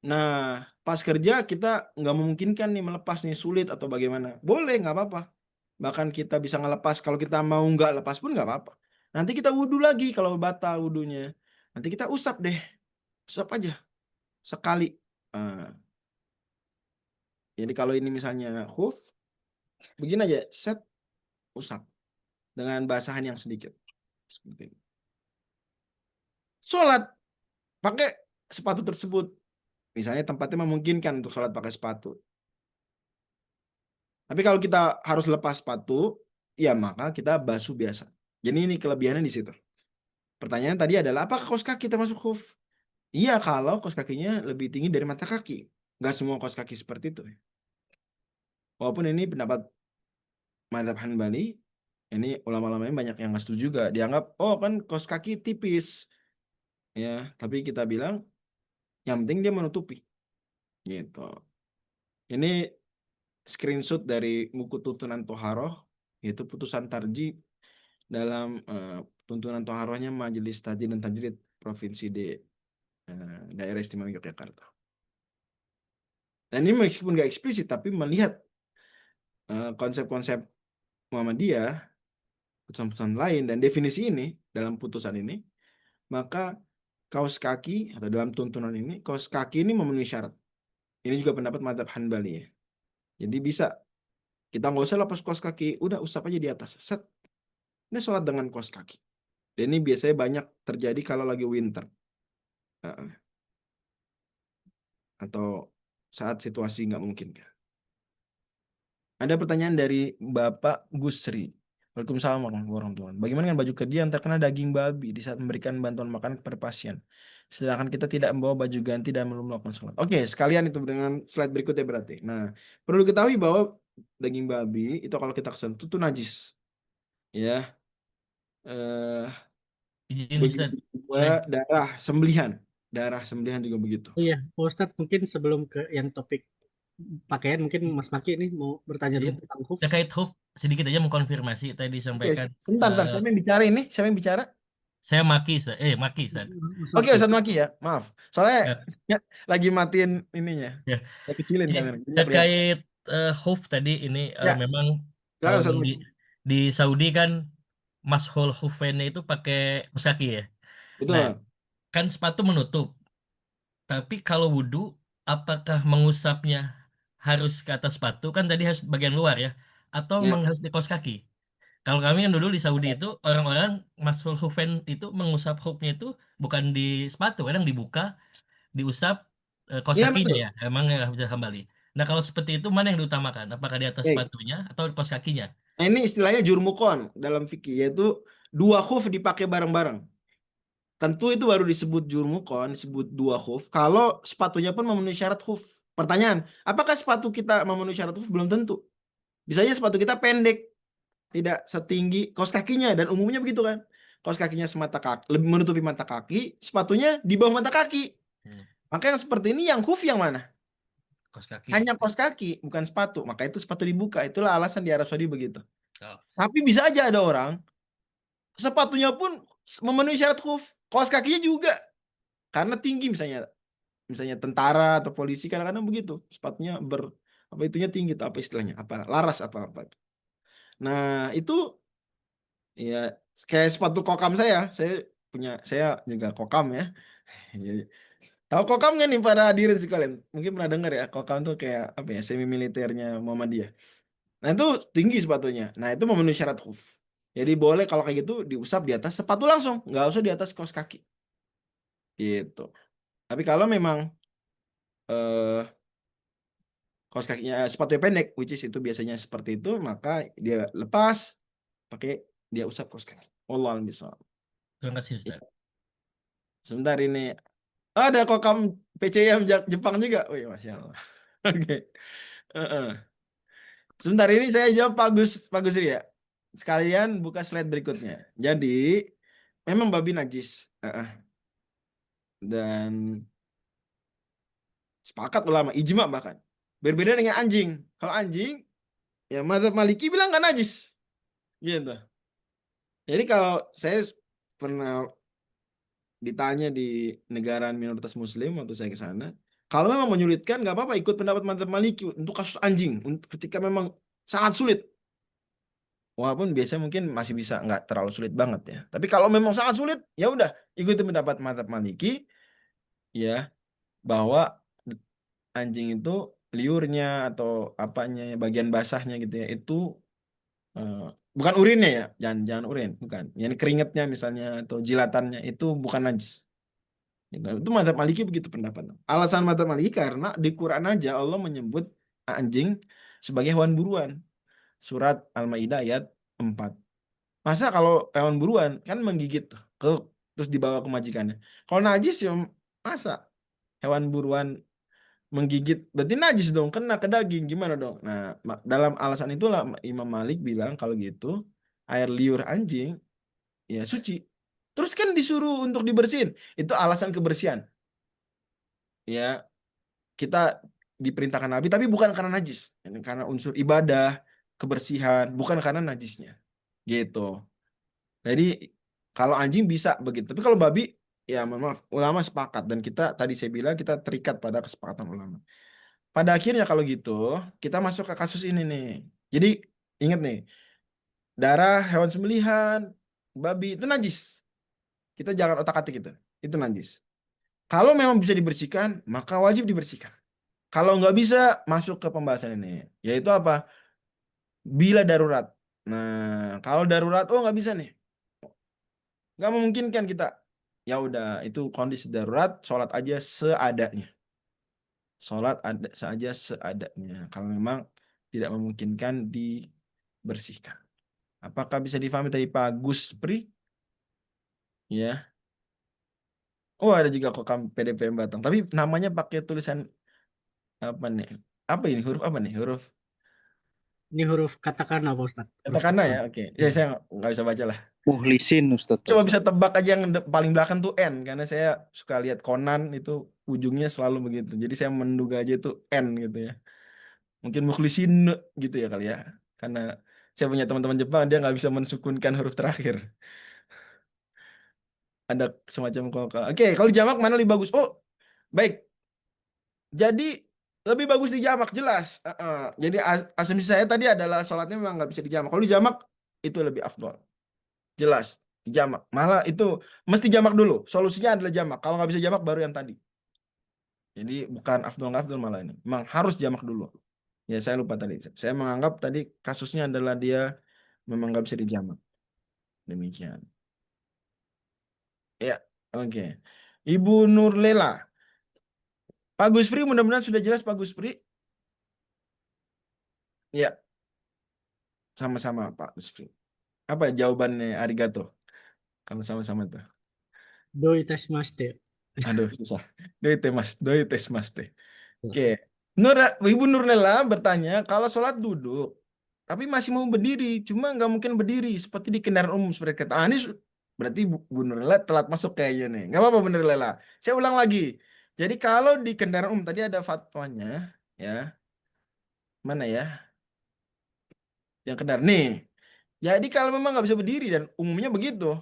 Nah, pas kerja kita nggak memungkinkan nih melepas nih, sulit atau bagaimana. Boleh, nggak apa-apa. Bahkan kita bisa ngelepas, kalau kita mau nggak lepas pun nggak apa-apa. Nanti kita wudhu lagi kalau batal wudhunya. Nanti kita usap deh. Usap aja. Sekali. Nah, jadi kalau ini misalnya khuf, begini aja, set, usap. Dengan basahan yang sedikit. Seperti ini. Sholat, pakai sepatu tersebut. Misalnya tempatnya memungkinkan untuk sholat pakai sepatu. Tapi kalau kita harus lepas sepatu, ya maka kita basuh biasa. Jadi ini kelebihannya di situ. Pertanyaan tadi adalah, apakah kaos kaki termasuk khuf? Iya, kalau kaos kakinya lebih tinggi dari mata kaki. Nggak semua kaos kaki seperti itu. Walaupun ini pendapat mazhab Hanbali, ini ulama-ulama banyak yang nggak setuju juga. Dianggap, oh kan kaos kaki tipis. Ya, tapi kita bilang, yang penting dia menutupi. Gitu. Ini screenshot dari buku tuntunan Toharoh, yaitu putusan tarji dalam tuntunan Toharohnya Majelis Tajwid dan Tajwid Provinsi Daerah Istimewa Yogyakarta. Dan ini meskipun nggak eksplisit, tapi melihat konsep-konsep Muhammadiyah, putusan-putusan lain, dan definisi ini dalam putusan ini, maka kaos kaki, atau dalam tuntunan ini, kaos kaki ini memenuhi syarat. Ini juga pendapat mazhab Hanbali ya. Jadi bisa, kita nggak usah lepas kaos kaki, udah usap aja di atas. Set. Ini sholat dengan kaos kaki. Dan ini biasanya banyak terjadi kalau lagi winter. Atau saat situasi nggak mungkin. Ada pertanyaan dari Bapak Gusri. Waalaikumsalam warahmatullahi wabarakatuh. Bagaimana dengan baju kerja yang terkena daging babi di saat memberikan bantuan makanan kepada pasien? Sedangkan kita tidak membawa baju ganti dan belum melakukan sholat. Oke, sekalian itu dengan slide berikutnya berarti. Nah, perlu diketahui bahwa daging babi itu kalau kita kesentuh itu najis. Ya. Izin Begitu Ustaz, boleh. juga darah sembelihan juga begitu. Oh iya, Pak Ustadz mungkin sebelum ke yang topik pakaian, mungkin Mas Maki ini mau bertanya dulu Iya. tentang khuf. Terkait hoof, sedikit aja mengkonfirmasi tadi Oke, disampaikan. sebentar, eh, siapa yang bicara ini? Siapa yang bicara? saya Maki, Ustaz. Maki, Ustaz. Mas Oke, Maki. Ustadz Maki ya, maaf. Soalnya Ya, ya, lagi matiin ininya. ya. Saya kecilin Ini kamera. Jadi nggak kelihatan. terkait hoof tadi ini Ya, memang silakan kalau Ustadz di Maki. di Saudi kan mashul hoofainnya itu pakai kaos kaki ya. Nah, Betul. kan sepatu menutup. Tapi kalau wudhu, apakah mengusapnya harus ke atas sepatu? Kan tadi harus bagian luar ya. Atau Ya. harus di kaos kaki? Kalau kami kan dulu di Saudi itu orang-orang mashul hoofain itu mengusap hoofnya itu bukan di sepatu, kadang dibuka, diusap kaos Iya kakinya betul. ya. Emang ya bisa kembali. Nah kalau seperti itu mana yang diutamakan? Apakah di atas Baik. sepatunya atau di kaos kakinya? Nah, ini istilahnya jurmukon dalam fikih, yaitu dua khuf dipakai bareng-bareng. Tentu itu baru disebut jurmukon, disebut dua khuf kalau sepatunya pun memenuhi syarat khuf. Pertanyaan, apakah sepatu kita memenuhi syarat khuf? Belum tentu. Bisa aja sepatu kita pendek, tidak setinggi kaos kakinya, dan umumnya begitu kan. Kaos kakinya semata kaki, lebih menutupi mata kaki, sepatunya di bawah mata kaki. Maka yang seperti ini yang khuf yang mana? Kaos kaki. Hanya kaos kaki, bukan sepatu. Maka itu sepatu dibuka. Itulah alasan di Arab Saudi begitu. Oh. Tapi bisa aja ada orang sepatunya pun memenuhi syarat khuf, kaos kakinya juga. Karena tinggi misalnya tentara atau polisi kadang-kadang begitu. Sepatunya apa itunya tinggi, atau apa istilahnya? Apa laras apa. Nah, itu ya kayak sepatu kokam saya juga kokam ya. Tahu kokam nggak nih para hadirin sekalian? Mungkin pernah dengar ya, kokam tuh kayak apa ya, semi militernya Muhammadiyah. Nah itu tinggi sepatunya. Nah itu memenuhi syarat khuf. Jadi boleh kalau kayak gitu diusap di atas sepatu langsung, nggak usah di atas kaos kaki. Gitu. Tapi kalau memang eh, kaos kakinya sepatunya pendek, which is itu biasanya seperti itu, maka dia lepas, pakai dia usap kaos kaki. Wallahu a'lam bishawab. Terima kasih Ustaz. Sebentar ini ada kokam PCM Jepang juga. Wih, masya Allah. Oke. Heeh. Sebentar ini saya jawab Pak Gusri ya. Sekalian buka slide berikutnya. Jadi memang babi najis. Heeh. Dan sepakat ulama, ijma bahkan. Berbeda dengan anjing. Kalau anjing, ya mazhab Maliki bilang nggak najis. Gitu. Jadi kalau saya pernah ditanya di negara minoritas Muslim waktu saya ke sana, kalau memang menyulitkan nggak apa-apa ikut pendapat mazhab Maliki untuk kasus anjing, untuk ketika memang sangat sulit. Walaupun biasanya mungkin masih bisa nggak terlalu sulit banget ya. Tapi kalau memang sangat sulit, ya udah ikuti pendapat mazhab Maliki ya bahwa anjing itu liurnya atau apanya bagian basahnya gitu ya itu eh, bukan urinnya ya, jangan urin, bukan. Yani keringatnya misalnya atau jilatannya itu bukan najis. Gitu. Itu mazhab Maliki begitu pendapat. Alasan mazhab Maliki karena di Quran aja Allah menyebut anjing sebagai hewan buruan. Surat Al-Maidah ayat 4. Masa kalau hewan buruan kan menggigit tuh, terus dibawa ke majikannya. Kalau najis ya masa hewan buruan menggigit berarti najis dong, kena ke daging gimana dong? Nah, dalam alasan itulah Imam Malik bilang kalau gitu air liur anjing ya suci. Terus kan disuruh untuk dibersihin. Itu alasan kebersihan. Ya, kita diperintahkan Nabi tapi bukan karena najis. Karena unsur ibadah, kebersihan, bukan karena najisnya. Gitu. Jadi kalau anjing bisa begitu. Tapi kalau babi ya maaf, ulama sepakat dan kita tadi saya bilang kita terikat pada kesepakatan ulama. Pada akhirnya kalau gitu, kita masuk ke kasus ini nih. Jadi ingat nih, darah hewan sembelihan, babi itu najis. Kita jangan otak-atik itu. Itu najis. Kalau memang bisa dibersihkan, maka wajib dibersihkan. Kalau nggak bisa, masuk ke pembahasan ini. Yaitu apa? Bila darurat. Nah, kalau darurat, oh nggak bisa nih. Nggak memungkinkan kita. Ya udah, itu kondisi darurat, sholat aja seadanya. Sholat saja seadanya. Kalau memang tidak memungkinkan dibersihkan. Apakah bisa difahami tadi Pak Guspri? Ya. Oh ada juga kokam PDPM Batang. Tapi namanya pakai tulisan apa nih? Apa ini? Huruf apa nih? Huruf Ini huruf katakana Pak Ustadz. Huruf katakana ya? Jepang. Oke. Ya saya nggak bisa baca lah. Muhlisin Ustadz. Coba bisa tebak aja yang paling belakang tuh N. Karena saya suka lihat Conan itu ujungnya selalu begitu. Jadi saya menduga aja itu N gitu ya. Mungkin mukhlisin gitu ya kali ya. Karena saya punya teman-teman Jepang dia nggak bisa mensukunkan huruf terakhir. Ada semacam koka. Oke, kalau jamak mana lebih bagus? Oh, baik. Jadi lebih bagus di jamak jelas. Jadi asumsi saya tadi adalah sholatnya memang nggak bisa dijamak. Kalau di jamak itu lebih afdol. Jelas di jamak. Malah itu mesti jamak dulu. Solusinya adalah jamak. Kalau nggak bisa jamak baru yang tadi. Jadi bukan afdol nggak afdol malah ini. Memang harus jamak dulu. Ya saya lupa tadi. Saya menganggap tadi kasusnya adalah dia memang nggak bisa dijamak. Demikian. Ya, oke. Ibu Nurlela. Pak Guspri, mudah-mudahan sudah jelas Pak Guspri. Ya, sama-sama Pak Guspri. Apa jawabannya arigato? Kalau sama-sama tuh. Doi itashimashite. Aduh, susah. Doi tes mas teh. Oke. Ibu Nurlela bertanya, kalau sholat duduk, tapi masih mau berdiri, cuma nggak mungkin berdiri seperti di kendaraan umum seperti kata. Ini berarti Bu Nurlela telat masuk kayaknya nih. Nggak apa-apa Bu Nurlela. Saya ulang lagi. Jadi kalau di kendaraan umum tadi ada fatwanya, ya mana ya? Yang kendaraan nih. Jadi kalau memang nggak bisa berdiri dan umumnya begitu,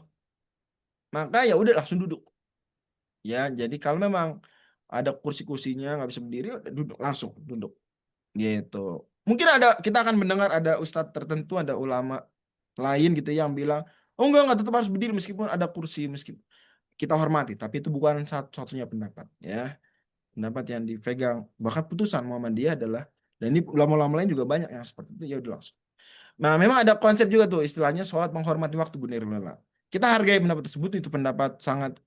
maka ya udah langsung duduk. Ya, jadi kalau memang ada kursi-kursinya nggak bisa berdiri, udah duduk langsung duduk. Gitu. Mungkin kita akan mendengar ada ustadz tertentu, ada ulama lain gitu yang bilang, oh enggak tetap harus berdiri meskipun ada kursi meskipun. kita hormati, tapi itu bukan satu-satunya pendapat ya. Pendapat yang dipegang bahkan putusan Muhammadiyah adalah, dan ini ulama-ulama lain juga banyak yang seperti itu, ya udah langsung. Nah, memang ada konsep juga tuh istilahnya sholat menghormati waktu, Bu Nirlala. Kita hargai pendapat tersebut, itu pendapat sangat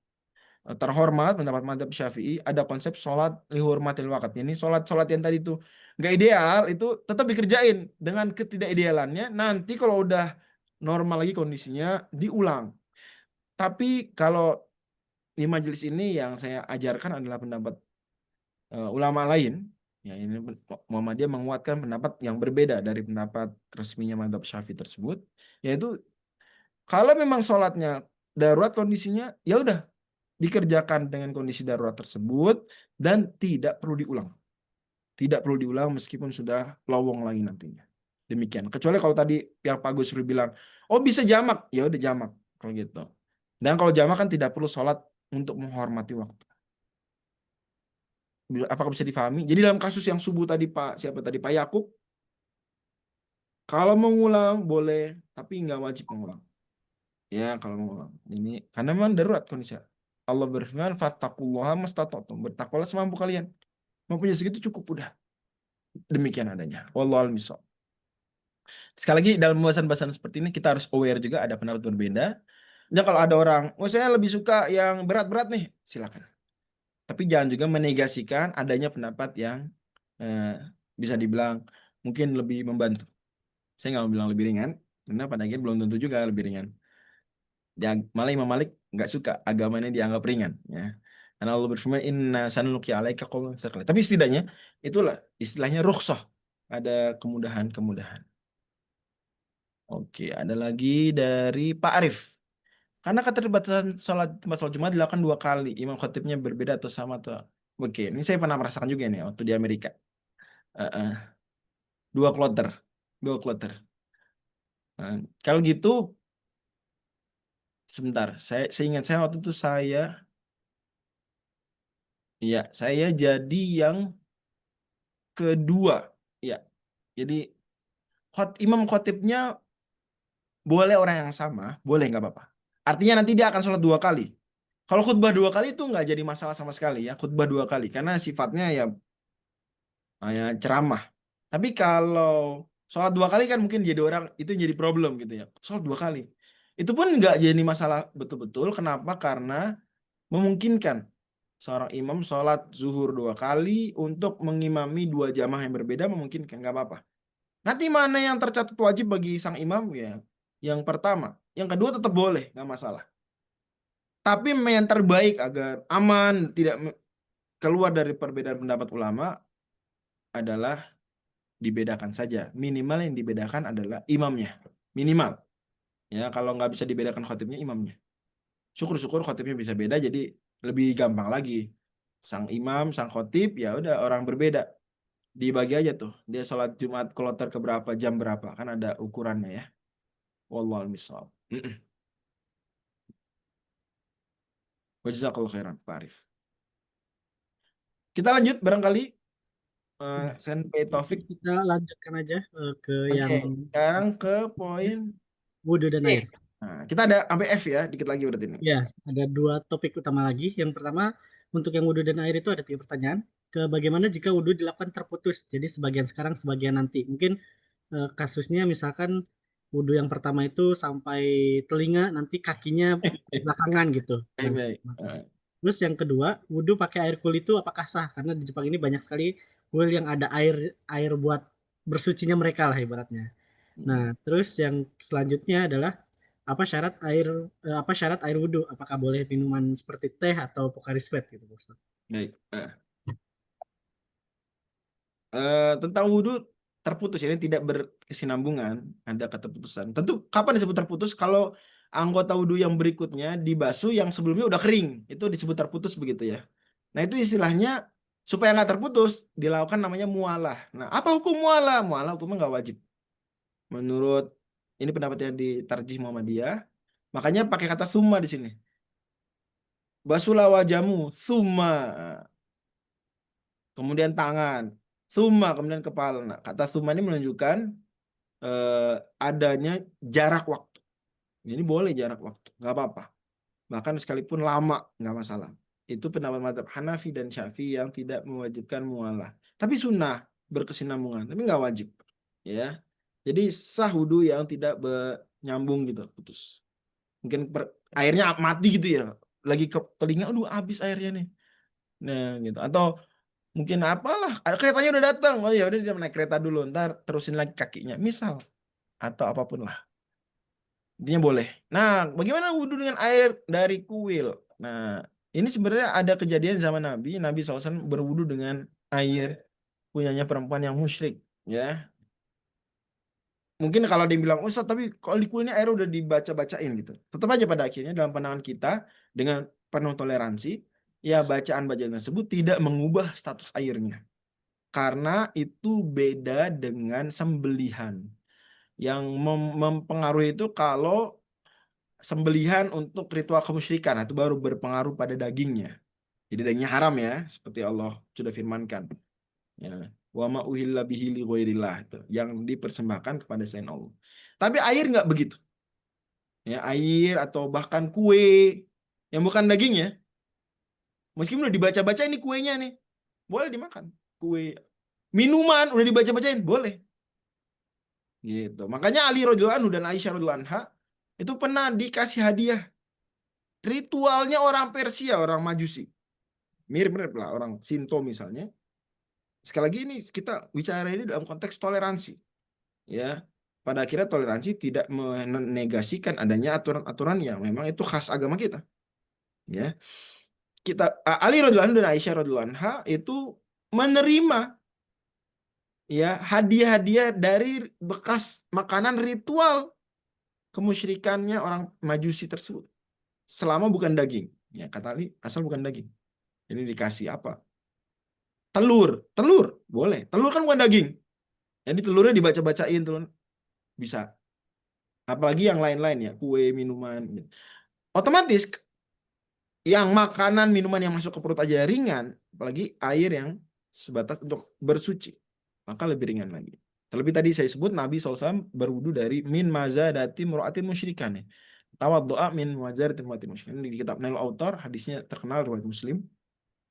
terhormat, pendapat madzhab Syafi'i. Ada konsep sholat lihurmatil waqt. Ini sholat yang tadi itu nggak ideal, itu tetap dikerjain dengan ketidakidealannya. Nanti kalau udah normal lagi kondisinya diulang. Tapi kalau di majelis ini yang saya ajarkan adalah pendapat ulama lain. Ya, ini Muhammadiyah menguatkan pendapat yang berbeda dari pendapat resminya madzhab Syafi'i tersebut, yaitu kalau memang sholatnya darurat kondisinya, ya udah dikerjakan dengan kondisi darurat tersebut dan tidak perlu diulang. Tidak perlu diulang meskipun sudah lowong lagi nantinya. Demikian. Kecuali kalau tadi yang Pak Gusri bilang, oh bisa jamak, ya udah jamak kalau gitu. Dan kalau jamak kan tidak perlu sholat untuk menghormati waktu. Apakah bisa difahami? Jadi dalam kasus yang subuh tadi Pak Yakub, kalau mengulang boleh, tapi nggak wajib mengulang. Ya kalau mengulang. Ini karena memang darurat kondisi. Allah berfirman, fattaqullaha mastata'tum. Bertakwalah semampu kalian. Mempunyai segitu cukup udah. Demikian adanya. Wallahu a'lam bishawab. Sekali lagi dalam bahasan-bahasan seperti ini kita harus aware juga ada pendapat berbeda. Dan kalau ada orang, oh saya lebih suka yang berat-berat nih, silakan. Tapi jangan juga menegasikan adanya pendapat yang bisa dibilang mungkin lebih membantu. Saya nggak mau bilang lebih ringan, karena pada akhirnya belum tentu juga lebih ringan. Dan malah Imam Malik nggak suka agamanya dianggap ringan. Ya. Karena Allah berfirman, inna sanulqi alaika qawlan tsaqila. Tapi setidaknya itulah istilahnya rukhsah. Ada kemudahan-kemudahan. Oke, ada lagi dari Pak Arif. Karena keterbatasan tempat sholat Jumat dilakukan 2 kali. Imam khatibnya berbeda atau sama atau... Oke, ini saya pernah merasakan juga nih waktu di Amerika. 2 kloter. Nah, kalau gitu, sebentar. Saya ingat saya waktu itu saya jadi yang kedua. Ya, jadi imam khotibnya boleh orang yang sama, boleh nggak apa-apa. Artinya nanti dia akan sholat 2 kali. Kalau khutbah 2 kali itu nggak jadi masalah sama sekali ya, khutbah 2 kali karena sifatnya ya ceramah. Tapi kalau sholat 2 kali kan mungkin jadi orang itu jadi problem gitu ya. Sholat 2 kali. Itu pun nggak jadi masalah betul-betul. Kenapa? Karena memungkinkan seorang imam sholat zuhur 2 kali untuk mengimami 2 jamaah yang berbeda, memungkinkan, nggak apa-apa. Nanti mana yang tercatat wajib bagi sang imam ya? Yang pertama, yang kedua tetap boleh, nggak masalah. Tapi yang terbaik agar aman, tidak keluar dari perbedaan pendapat ulama adalah dibedakan saja. Minimal yang dibedakan adalah imamnya. Minimal. Ya, kalau nggak bisa dibedakan khotibnya, imamnya. Syukur-syukur khotibnya bisa beda, jadi lebih gampang lagi. Sang imam, sang khotib, ya udah orang berbeda. Dibagi aja tuh. Dia sholat Jumat kloter ke berapa, jam berapa. Kan ada ukurannya ya. Wallahu a'lam bishawab. Jazakallahu khairan, Pak Arif. Kita lanjut barangkali. Senpai Taufik. Kita lanjutkan aja ke Oke, yang sekarang ke poin wudhu dan air. Nah, kita ada sampai F ya, dikit lagi berarti ini. Ya, ada 2 topik utama lagi. Yang pertama, untuk yang wudhu dan air itu ada 3 pertanyaan. Bagaimana jika wudhu dilakukan terputus? Jadi sebagian sekarang, sebagian nanti. Mungkin kasusnya misalkan wudhu yang pertama itu sampai telinga, nanti kakinya belakangan gitu. Baik. Terus yang kedua, wudhu pakai air cool itu apakah sah? Karena di Jepang ini banyak sekali cool yang ada air buat bersucinya mereka lah ibaratnya. Nah, terus yang selanjutnya adalah apa syarat air wudhu? Apakah boleh minuman seperti teh atau Pocari Sweat gitu, Ustaz? Baik. Tentang wudhu terputus ini tidak berkesinambungan, ada keterputusan. Tentu kapan disebut terputus? Kalau anggota wudhu yang berikutnya dibasuh yang sebelumnya udah kering, itu disebut terputus begitu ya. Nah itu istilahnya supaya nggak terputus dilakukan namanya mualah. Nah apa hukum mualah? Mualah hukumnya nggak wajib. Menurut ini pendapat yang ditarjih Muhammadiyah, makanya pakai kata summa di sini. Basuhlah wajahmu, summa. Kemudian tangan, summa, kemudian kepala. Nah, kata summa ini menunjukkan adanya jarak waktu. Ini boleh jarak waktu, nggak apa-apa. bahkan sekalipun lama nggak masalah. Itu pendapat mazhab Hanafi dan Syafi'i yang tidak mewajibkan mualah. Tapi sunnah berkesinambungan, tapi nggak wajib. Ya, jadi sah wudhu yang tidak nyambung gitu, putus. Mungkin airnya mati gitu ya, lagi ke telinga, aduh habis airnya nih. Nah gitu. Atau mungkin apalah, keretanya udah datang, oh ya udah dia naik kereta dulu, ntar terusin lagi kakinya, misal, atau apapun lah. Intinya boleh. Nah, bagaimana wudhu dengan air dari kuil? Nah, ini sebenarnya ada kejadian zaman Nabi. Nabi SAW berwudhu dengan air punyanya perempuan yang musyrik. Ya, mungkin kalau dia bilang, Ustaz, tapi kalau di kuilnya air udah dibaca-bacain gitu. Tetap aja pada akhirnya dalam pandangan kita, dengan penuh toleransi, ya bacaan-bacaan tersebut tidak mengubah status airnya. Karena itu beda dengan sembelihan. Yang mempengaruhi itu kalau sembelihan untuk ritual kemusyrikan, itu baru berpengaruh pada dagingnya. Jadi dagingnya haram ya, seperti Allah sudah firmankan. Ya, wa ma uhilla bihi li ghairillah, itu yang dipersembahkan kepada selain Allah. Tapi air nggak begitu. Ya, air atau bahkan kue yang bukan dagingnya, meskipun udah dibaca-baca ini kuenya nih, boleh dimakan. Kue, minuman udah dibaca-bacain, boleh. Gitu. Makanya Ali radhiyallahu anhu dan Aisyah radhiyallahu anha itu pernah dikasih hadiah. Ritualnya orang Persia, orang Majusi. Mirip-mirip lah orang Sinto misalnya. Sekali lagi ini kita bicara ini dalam konteks toleransi. Ya. Pada akhirnya toleransi tidak menegasikan adanya aturan-aturan yang memang itu khas agama kita. Ya. Ali radhiyallahu anhu dan Aisyah radhiyallahu anha itu menerima ya hadiah-hadiah dari bekas makanan ritual kemusyrikannya orang Majusi tersebut. Selama bukan daging. Ya, kata Ali, asal bukan daging. Jadi dikasih apa? Telur boleh. Telur kan bukan daging. Jadi telurnya dibaca-bacain telur bisa. Apalagi yang lain-lain ya, kue, minuman. Otomatis yang makanan, minuman yang masuk ke perut aja ringan, apalagi air yang sebatas untuk bersuci, maka lebih ringan lagi. Terlebih tadi saya sebut Nabi SAW berwudu dari min mazadati mura'atin musyrikan ya. Tawaddu'a min mazadatin mura'atin musyrikan. Di kitab Nailul Autar, hadisnya terkenal riwayat Muslim.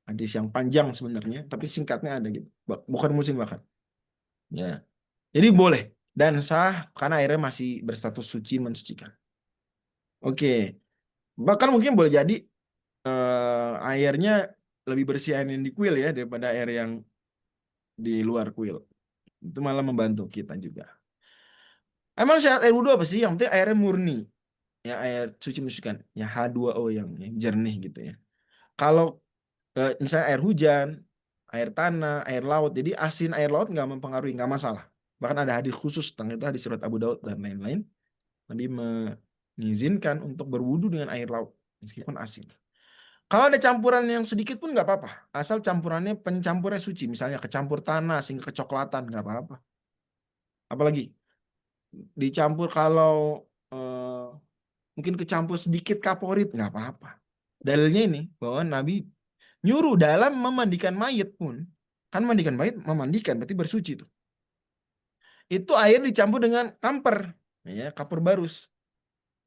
Hadis yang panjang sebenarnya, tapi singkatnya ada gitu. Bukan Muslim bahkan. Ya. Jadi boleh dan sah karena airnya masih berstatus suci mensucikan. Oke. Bahkan mungkin boleh jadi airnya lebih bersih air yang di kuil ya daripada air yang di luar kuil. Itu malah membantu kita juga. Emang syarat air wudhu apa sih? Yang penting airnya murni. Ya air suci mensucikan. Ya H2O yang jernih gitu ya. Kalau misalnya air hujan, air tanah, air laut. Jadi asin air laut nggak mempengaruhi, nggak masalah. Bahkan ada hadis khusus tentang itu, hadis surat Abu Daud dan lain-lain. Nabi mengizinkan untuk berwudu dengan air laut meskipun asin. Kalau ada campuran yang sedikit pun nggak apa-apa, asal campurannya pencampurnya suci, misalnya kecampur tanah sehingga kecoklatan nggak apa-apa. Apalagi dicampur kalau mungkin kecampur sedikit kaporit nggak apa-apa. Dalilnya ini bahwa Nabi nyuruh dalam memandikan mayat pun, kan mandikan mayat memandikan berarti bersuci tuh. Itu air dicampur dengan kamper, ya kapur barus.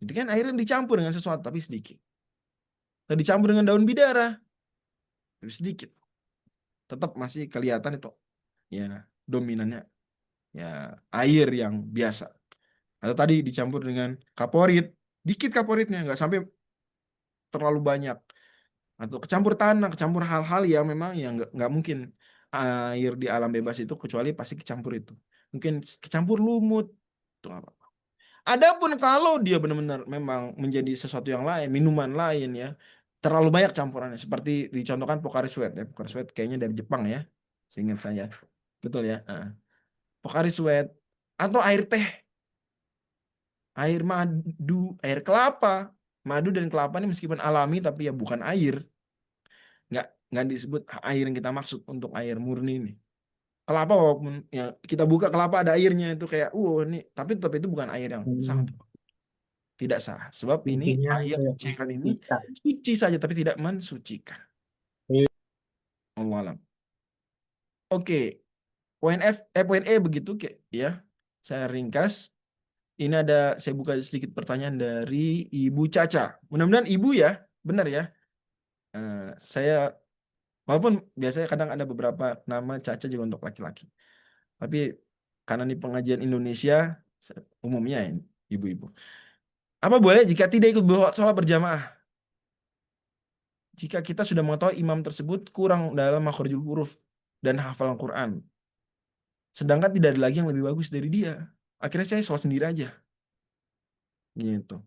Itu kan air yang dicampur dengan sesuatu tapi sedikit. Atau dicampur dengan daun bidara, tapi sedikit. Tetap masih kelihatan itu ya dominannya ya air yang biasa. Atau tadi dicampur dengan kaporit, dikit kaporitnya, nggak sampai terlalu banyak. Atau kecampur tanah, kecampur hal-hal yang memang yang nggak mungkin air di alam bebas itu kecuali pasti kecampur itu. Mungkin kecampur lumut, itu apa? Adapun kalau dia benar-benar memang menjadi sesuatu yang lain, minuman lain ya, terlalu banyak campurannya. Seperti dicontohkan Pocari Sweat ya, Pocari Sweat kayaknya dari Jepang ya, seingat saya, betul ya. Pocari Sweat atau air teh, air madu, air kelapa. Madu dan kelapa ini meskipun alami tapi ya bukan air. Nggak disebut air yang kita maksud untuk air murni ini. Kelapa walaupun ya kita buka kelapa ada airnya itu kayak ini tapi tetap itu bukan air yang sah. Tidak sah. Sebab ini Intinya air kayak cairan ini kita. suci saja tapi tidak mensucikan. Iya. Wallahu alam. Oke. Poin E begitu ya. Saya ringkas. Ini ada, saya buka sedikit pertanyaan dari Ibu Caca. Mudah-mudahan Ibu ya, benar ya. Saya, walaupun biasanya kadang ada beberapa nama Caca juga untuk laki-laki. Tapi karena ini pengajian Indonesia, umumnya ya, ibu-ibu. Apa boleh jika tidak ikut sholat berjamaah? Jika kita sudah mengetahui imam tersebut kurang dalam makhrijul huruf dan hafalan Quran. Sedangkan tidak ada lagi yang lebih bagus dari dia. Akhirnya saya sholat sendiri aja. Gitu.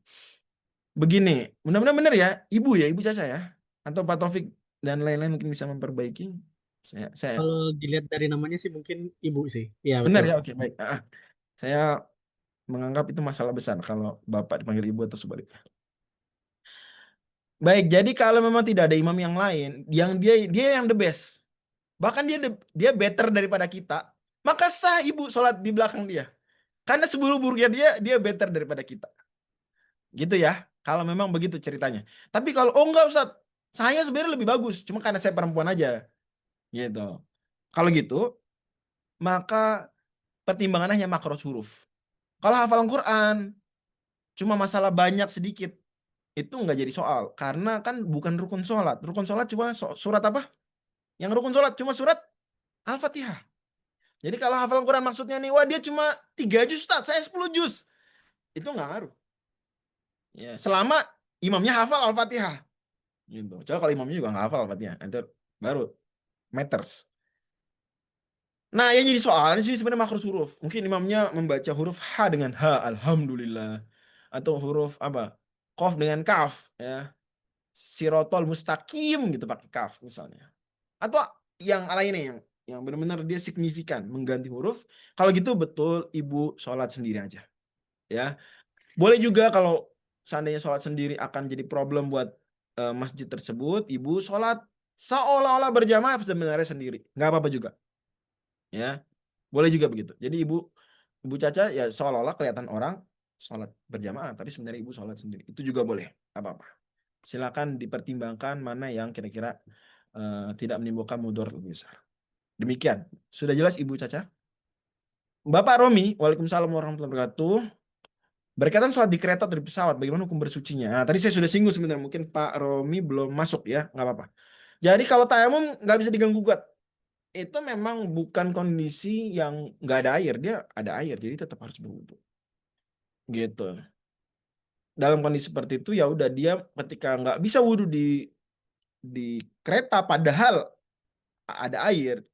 Begini, mudah-mudahan benar ya, Ibu Caca ya. Atau Pak Taufik dan lain-lain mungkin bisa memperbaiki. Saya Kalau dilihat dari namanya sih mungkin ibu sih. Iya benar betul. ya, oke baik. Saya menganggap itu masalah besar kalau Bapak dipanggil Ibu atau sebaliknya. Baik, jadi kalau memang tidak ada imam yang lain, yang dia yang the best, bahkan dia better daripada kita, maka sah Ibu sholat di belakang dia. Karena seburuk-buruknya dia better daripada kita. Gitu ya, kalau memang begitu ceritanya. Tapi kalau, oh enggak Ustaz, saya sebenarnya lebih bagus, cuma karena saya perempuan aja. Gitu. Kalau gitu, maka pertimbangannya hanya makhraj huruf. Kalau hafalan Quran, cuma masalah banyak sedikit, itu nggak jadi soal. Karena kan bukan rukun sholat. Rukun sholat cuma surat apa? Yang rukun sholat cuma surat Al-Fatihah. Jadi kalau hafalan Quran maksudnya nih, wah dia cuma 3 juz Ustaz, saya 10 juz. Itu nggak ngaruh. Ya, selama imamnya hafal Al-Fatihah. Gitu. Coba kalau imamnya juga nggak hafal Al-Fatihah, itu baru matters. Nah, yang jadi soal di sini sebenarnya makhraj huruf. Mungkin imamnya membaca huruf H dengan H, alhamdulillah. Atau huruf apa? Qaf dengan kaf, ya. Sirotol mustaqim gitu pakai kaf misalnya. Atau yang lainnya yang benar-benar dia signifikan mengganti huruf. Kalau gitu betul Ibu sholat sendiri aja. Ya. Boleh juga kalau seandainya sholat sendiri akan jadi problem buat masjid tersebut, Ibu sholat seolah-olah berjamaah sebenarnya sendiri. Nggak apa-apa juga. Ya, boleh juga begitu. Jadi Ibu Caca ya seolah-olah kelihatan orang sholat berjamaah, tapi sebenarnya Ibu sholat sendiri. Itu juga boleh, apa-apa. Silakan dipertimbangkan mana yang kira-kira tidak menimbulkan mudarat lebih besar. Demikian. Sudah jelas Ibu Caca? Bapak Romi, waalaikumsalam warahmatullahi wabarakatuh. Berkaitan sholat di kereta atau di pesawat, bagaimana hukum bersucinya? Nah, tadi saya sudah singgung sebenarnya, mungkin Pak Romi belum masuk ya, nggak apa-apa. Jadi kalau tayamum nggak bisa diganggu-gugat. Itu memang bukan kondisi yang nggak ada air, dia ada air, jadi tetap harus berwudu. Gitu. Dalam kondisi seperti itu ya udah dia ketika nggak bisa wudu di kereta padahal ada air,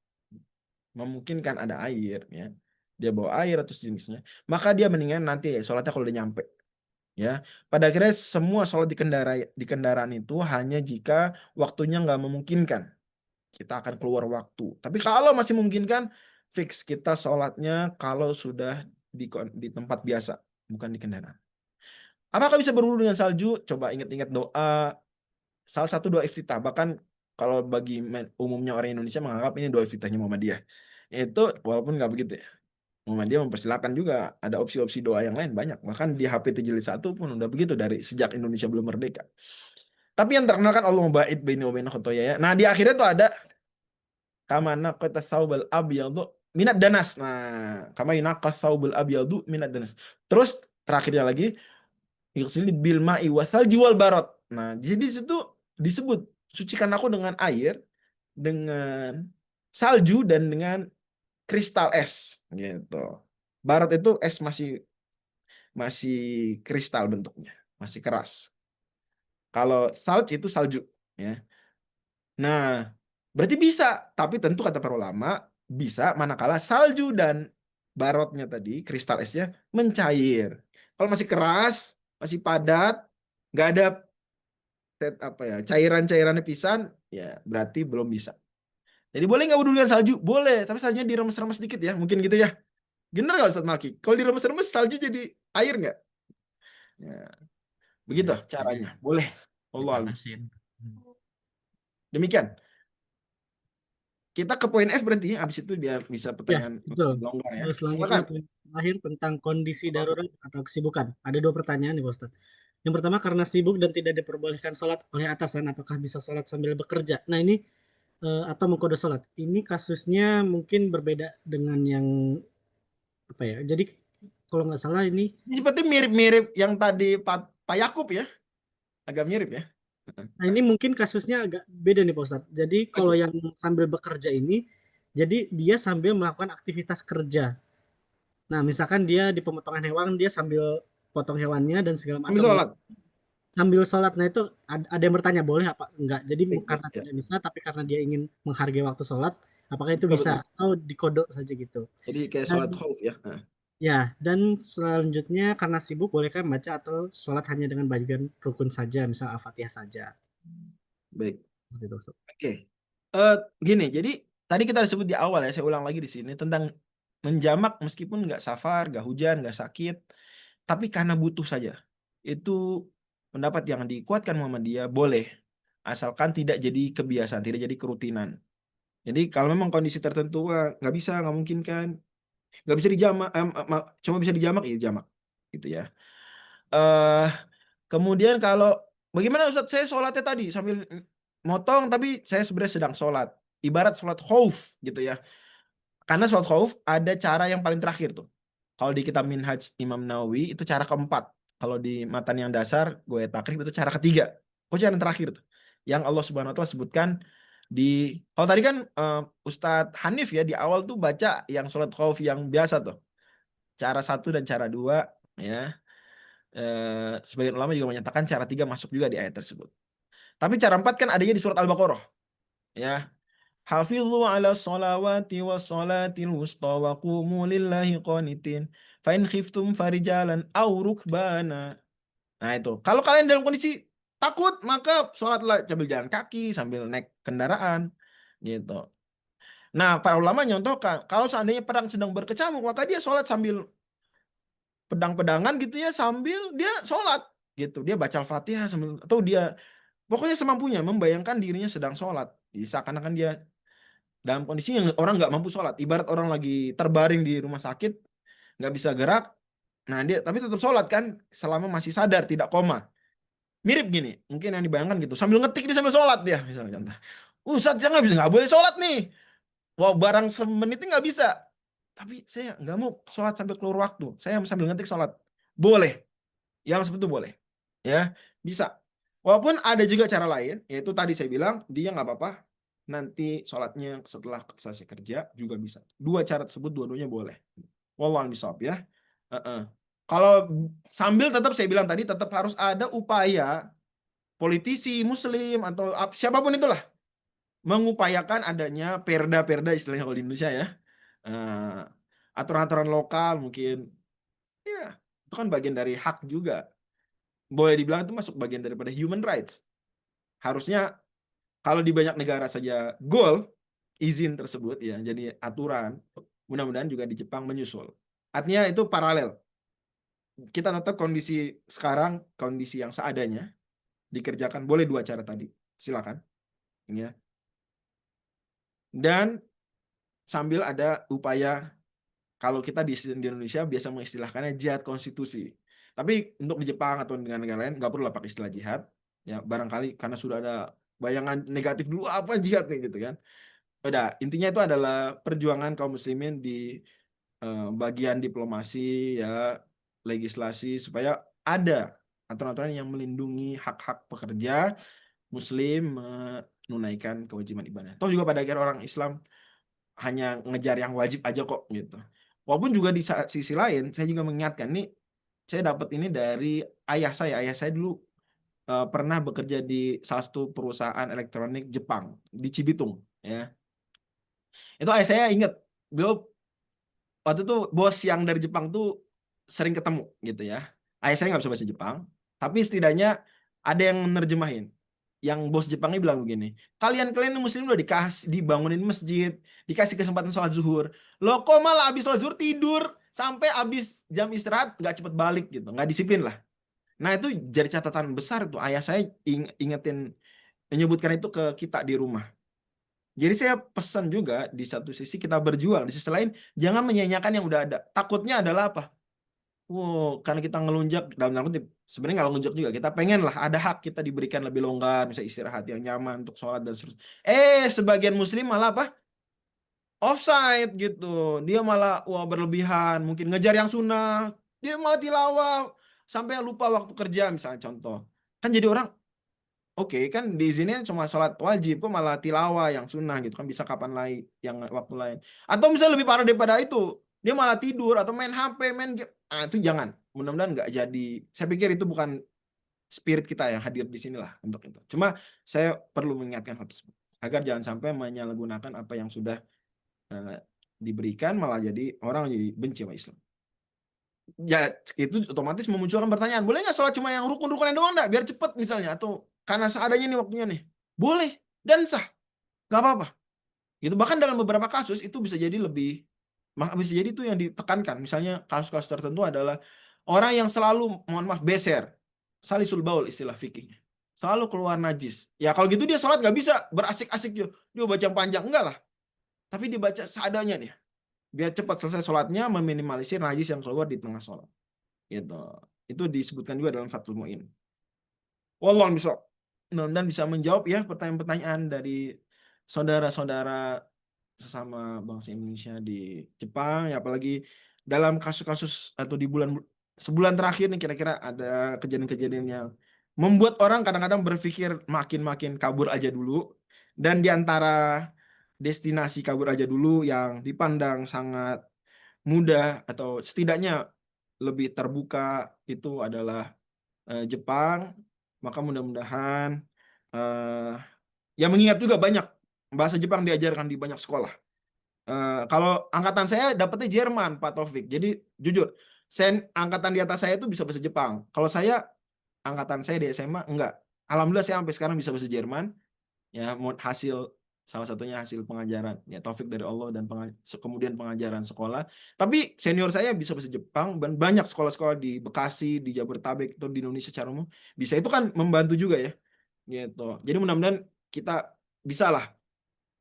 memungkinkan ada air ya. Dia bawa air atau jenisnya, maka dia mendingan nanti ya sholatnya kalau udah nyampe. Ya, pada akhirnya semua sholat di kendaraan itu hanya jika waktunya nggak memungkinkan. Kita akan keluar waktu. Tapi kalau masih memungkinkan, fix kita sholatnya kalau sudah di tempat biasa, bukan di kendaraan. Apakah bisa berwudu dengan salju? Coba ingat-ingat doa. Salah satu doa iftitah. Bahkan kalau bagi umumnya orang Indonesia menganggap ini doa iftitahnya Muhammadiyah. Itu walaupun nggak begitu ya. Muhammadiyah mempersilahkan juga ada opsi-opsi doa yang lain banyak. Bahkan di HP Jilid 1 pun udah begitu dari sejak Indonesia belum merdeka. Tapi yang terkenal kan Allahumma ba'id baini wa baina khotoyaya. Nah, di akhirnya tuh ada kama naqata thawbal abyadu minad danas. Nah, kama yunaqqa thawbal abyadu minad danas. Terus terakhirnya lagi yughsil bil ma'i wasal jiwal barot. Nah, jadi di situ disebut sucikan aku dengan air, dengan salju dan dengan kristal es gitu. Barat itu es masih kristal bentuknya, masih keras. Kalau salj itu salju ya. Nah, berarti bisa, tapi tentu kata para ulama bisa manakala salju dan barotnya tadi, kristal esnya mencair. Kalau masih keras, masih padat, nggak ada cairan-cairannya pisan, ya berarti belum bisa. Jadi boleh nggak wudhu dengan salju? Boleh, tapi saljunya diremes-remes sedikit ya, mungkin gitu ya. Bener nggak Ustaz Maki? Kalau diremes-remes salju jadi air nggak? Ya, begitu Ya, caranya. Boleh. Allah alam. dipanasin. Demikian. Kita ke poin F berarti ya, habis itu biar bisa Ya, pertanyaan betul. longgar ya. Terus selanjutnya Silakan. poin terakhir tentang kondisi darurat atau kesibukan. Ada 2 pertanyaan nih Pak Ustadz. Yang pertama, karena sibuk dan tidak diperbolehkan sholat oleh atasan, apakah bisa sholat sambil bekerja? Nah ini atau mengkode sholat. Ini kasusnya mungkin berbeda dengan yang apa ya? Jadi kalau nggak salah ini. Ini seperti mirip-mirip yang tadi Pak Yakub ya, agak mirip ya. Nah, ini mungkin kasusnya agak beda nih Pak Ustadz. Jadi kalau Oke. yang sambil bekerja ini, jadi dia sambil melakukan aktivitas kerja. Nah, misalkan dia di pemotongan hewan, dia sambil potong hewannya dan segala Ambil macam. sholat. Sambil sholat. Nah, itu ada yang bertanya, boleh apa enggak? Jadi karena Ya. tidak bisa, tapi karena dia ingin menghargai waktu sholat, apakah itu Betul, bisa? betul. Atau dikodok saja gitu. Jadi kayak Dan, sholat khauf ya. Nah, ya, dan selanjutnya karena sibuk, bolehkah membaca atau sholat hanya dengan bagian rukun saja, misal Al-Fatihah saja. baik. Seperti itu, Ustaz. Oke. Gini, jadi tadi kita sebut di awal ya, saya ulang lagi di sini tentang menjamak meskipun nggak safar, nggak hujan, nggak sakit, tapi karena butuh saja. Itu pendapat yang dikuatkan Muhammadiyah boleh, asalkan tidak jadi kebiasaan, tidak jadi kerutinan. Jadi kalau memang kondisi tertentu nggak bisa, nggak mungkin kan, nggak bisa dijamak, cuma bisa dijamak ya jamak, gitu ya. eh Kemudian kalau bagaimana Ustadz, saya sholatnya tadi sambil motong tapi saya sebenarnya sedang sholat. Ibarat sholat khauf gitu ya. Karena sholat khauf ada cara yang paling terakhir tuh. Kalau di kitab Minhaj Imam Nawawi itu cara keempat. Kalau di matan yang dasar gue takrib itu cara ketiga. Cara yang terakhir tuh. Yang Allah Subhanahu wa taala sebutkan di, kalau tadi kan Ustadz Hanif ya di awal tuh baca yang sholat khauf yang biasa tuh. Cara 1 dan cara 2 ya. Sebagian ulama juga menyatakan cara 3 masuk juga di ayat tersebut. Tapi cara 4 kan adanya di surat Al-Baqarah. Ya. Hafidhu ala sholawati wa sholatil wusta wa qumu lillahi qanitin. Fa in khiftum farijalan aw rukbana. Nah itu. Kalau kalian dalam kondisi takut, maka sholatlah sambil jalan kaki, sambil naik kendaraan. Gitu. Nah, para ulama nyontohkan, kalau seandainya perang sedang berkecamuk, maka dia sholat sambil pedang-pedangan gitu ya, sambil dia sholat gitu, dia baca Al-Fatihah sambil, atau dia pokoknya semampunya membayangkan dirinya sedang sholat, seakan-akan dia dalam kondisi yang orang nggak mampu sholat, ibarat orang lagi terbaring di rumah sakit nggak bisa gerak, nah dia tapi tetap sholat kan selama masih sadar, tidak koma. Mirip gini mungkin yang dibayangkan gitu, sambil ngetik dia sambil sholat dia misalnya contoh, Ustadz saya nggak boleh sholat nih, wah barang semenit nggak bisa, tapi saya nggak mau sholat sampai keluar waktu, saya sambil ngetik sholat, boleh. Yang seperti itu boleh, ya bisa. Walaupun ada juga cara lain, yaitu tadi saya bilang dia nggak apa-apa, nanti sholatnya setelah selesai kerja juga bisa. Dua cara tersebut dua-duanya boleh. Wallahu a'lam ya. Kalau sambil tetap saya bilang tadi tetap harus ada upaya politisi Muslim atau siapapun itulah mengupayakan adanya perda-perda istilahnya kalau di Indonesia ya, aturan-aturan lokal mungkin, ya itu kan bagian dari hak juga. Boleh dibilang itu masuk bagian daripada human rights. Harusnya kalau di banyak negara saja goal izin tersebut ya jadi aturan, mudah-mudahan juga di Jepang menyusul. Artinya itu paralel. Kita tetap kondisi sekarang, kondisi yang seadanya dikerjakan, boleh dua cara tadi. Silakan. Ya. Dan sambil ada upaya, kalau kita di Indonesia biasa mengistilahkannya jihad konstitusi. Tapi untuk di Jepang atau dengan negara lain nggak perlu pakai istilah jihad. Ya barangkali karena sudah ada bayangan negatif dulu apa jihad nih gitu kan. Udah intinya itu adalah perjuangan kaum muslimin di bagian diplomasi ya, legislasi supaya ada aturan-aturan yang melindungi hak-hak pekerja muslim menunaikan kewajiban ibadah. Toh juga pada akhirnya orang Islam hanya ngejar yang wajib aja kok gitu. Walaupun juga di sisi lain saya juga mengingatkan nih, saya dapat ini dari ayah saya. Ayah saya dulu pernah bekerja di salah satu perusahaan elektronik Jepang di Cibitung ya. Itu ayah saya ingat, beliau waktu itu bos yang dari Jepang tuh sering ketemu gitu ya. Ayah saya nggak bisa bahasa Jepang, tapi setidaknya ada yang nerjemahin. Yang bos Jepangnya bilang begini, kalian muslim udah dikasih dibangunin masjid, dikasih kesempatan sholat zuhur, lo kok malah abis sholat zuhur tidur sampai abis jam istirahat nggak cepet balik gitu, nggak disiplin lah. Nah itu jadi catatan besar tuh, ayah saya ingetin, menyebutkan itu ke kita di rumah. Jadi saya pesan juga di satu sisi kita berjuang, di sisi lain jangan menyanyiakan yang udah ada. Takutnya adalah apa? Karena kita ngelunjak, dalam tanda kutip, sebenarnya nggak ngelunjak juga. Kita pengen lah ada hak kita diberikan lebih longgar, bisa istirahat yang nyaman untuk sholat dan seterusnya. Sebagian muslim malah apa? offside gitu. Dia malah berlebihan, mungkin ngejar yang sunnah, dia malah tilawah sampai lupa waktu kerja misalnya contoh. Kan jadi orang oke, kan diizinin cuma sholat wajib, kok malah tilawah yang sunnah gitu kan, bisa kapan lain, yang waktu lain. Atau misalnya lebih parah daripada itu, dia malah tidur atau main HP, main game. Itu jangan. Mudah-mudahan nggak jadi. Saya pikir itu bukan spirit kita yang hadir di sinilah untuk itu. Cuma saya perlu mengingatkan hal tersebut agar jangan sampai menyalahgunakan apa yang sudah diberikan, malah jadi orang jadi benci sama Islam. Ya itu otomatis memunculkan pertanyaan, boleh nggak sholat cuma yang rukun-rukunnya doang enggak, biar cepet misalnya, atau karena seadanya nih waktunya nih, boleh dan sah, nggak apa-apa. Itu bahkan dalam beberapa kasus itu bisa jadi bisa jadi itu yang ditekankan. Misalnya kasus-kasus tertentu adalah orang yang selalu, mohon maaf, beser, salisul baul istilah fikihnya, selalu keluar najis. Ya kalau gitu dia sholat nggak bisa berasik-asik dia baca yang panjang, enggak lah. Tapi dibaca seadanya nih, biar cepat selesai sholatnya, meminimalisir najis yang keluar di tengah sholat. Gitu. Itu disebutkan juga dalam Fathul Mu'in. Wallahu a'lam. Dan bisa menjawab ya pertanyaan-pertanyaan dari saudara-saudara sesama bangsa Indonesia di Jepang, ya apalagi dalam kasus-kasus atau di sebulan terakhir nih, kira-kira ada kejadian-kejadian yang membuat orang kadang-kadang berpikir makin kabur aja dulu, dan di antara destinasi kabur aja dulu yang dipandang sangat mudah atau setidaknya lebih terbuka itu adalah Jepang. Maka mudah-mudahan ya, mengingat juga banyak bahasa Jepang diajarkan di banyak sekolah. Kalau angkatan saya dapetnya Jerman, Pak Taufik. Jadi jujur, angkatan di atas saya itu bisa bahasa Jepang. Kalau saya, angkatan saya di SMA enggak. Alhamdulillah saya sampai sekarang bisa bahasa Jerman. Ya, salah satunya hasil pengajaran ya, taufik dari Allah, dan kemudian pengajaran sekolah. Tapi senior saya bisa bahasa Jepang, dan banyak sekolah-sekolah di Bekasi, di Jabodetabek, atau di Indonesia secara umum bisa. Itu kan membantu juga ya, gitu. Jadi mudah-mudahan kita bisalah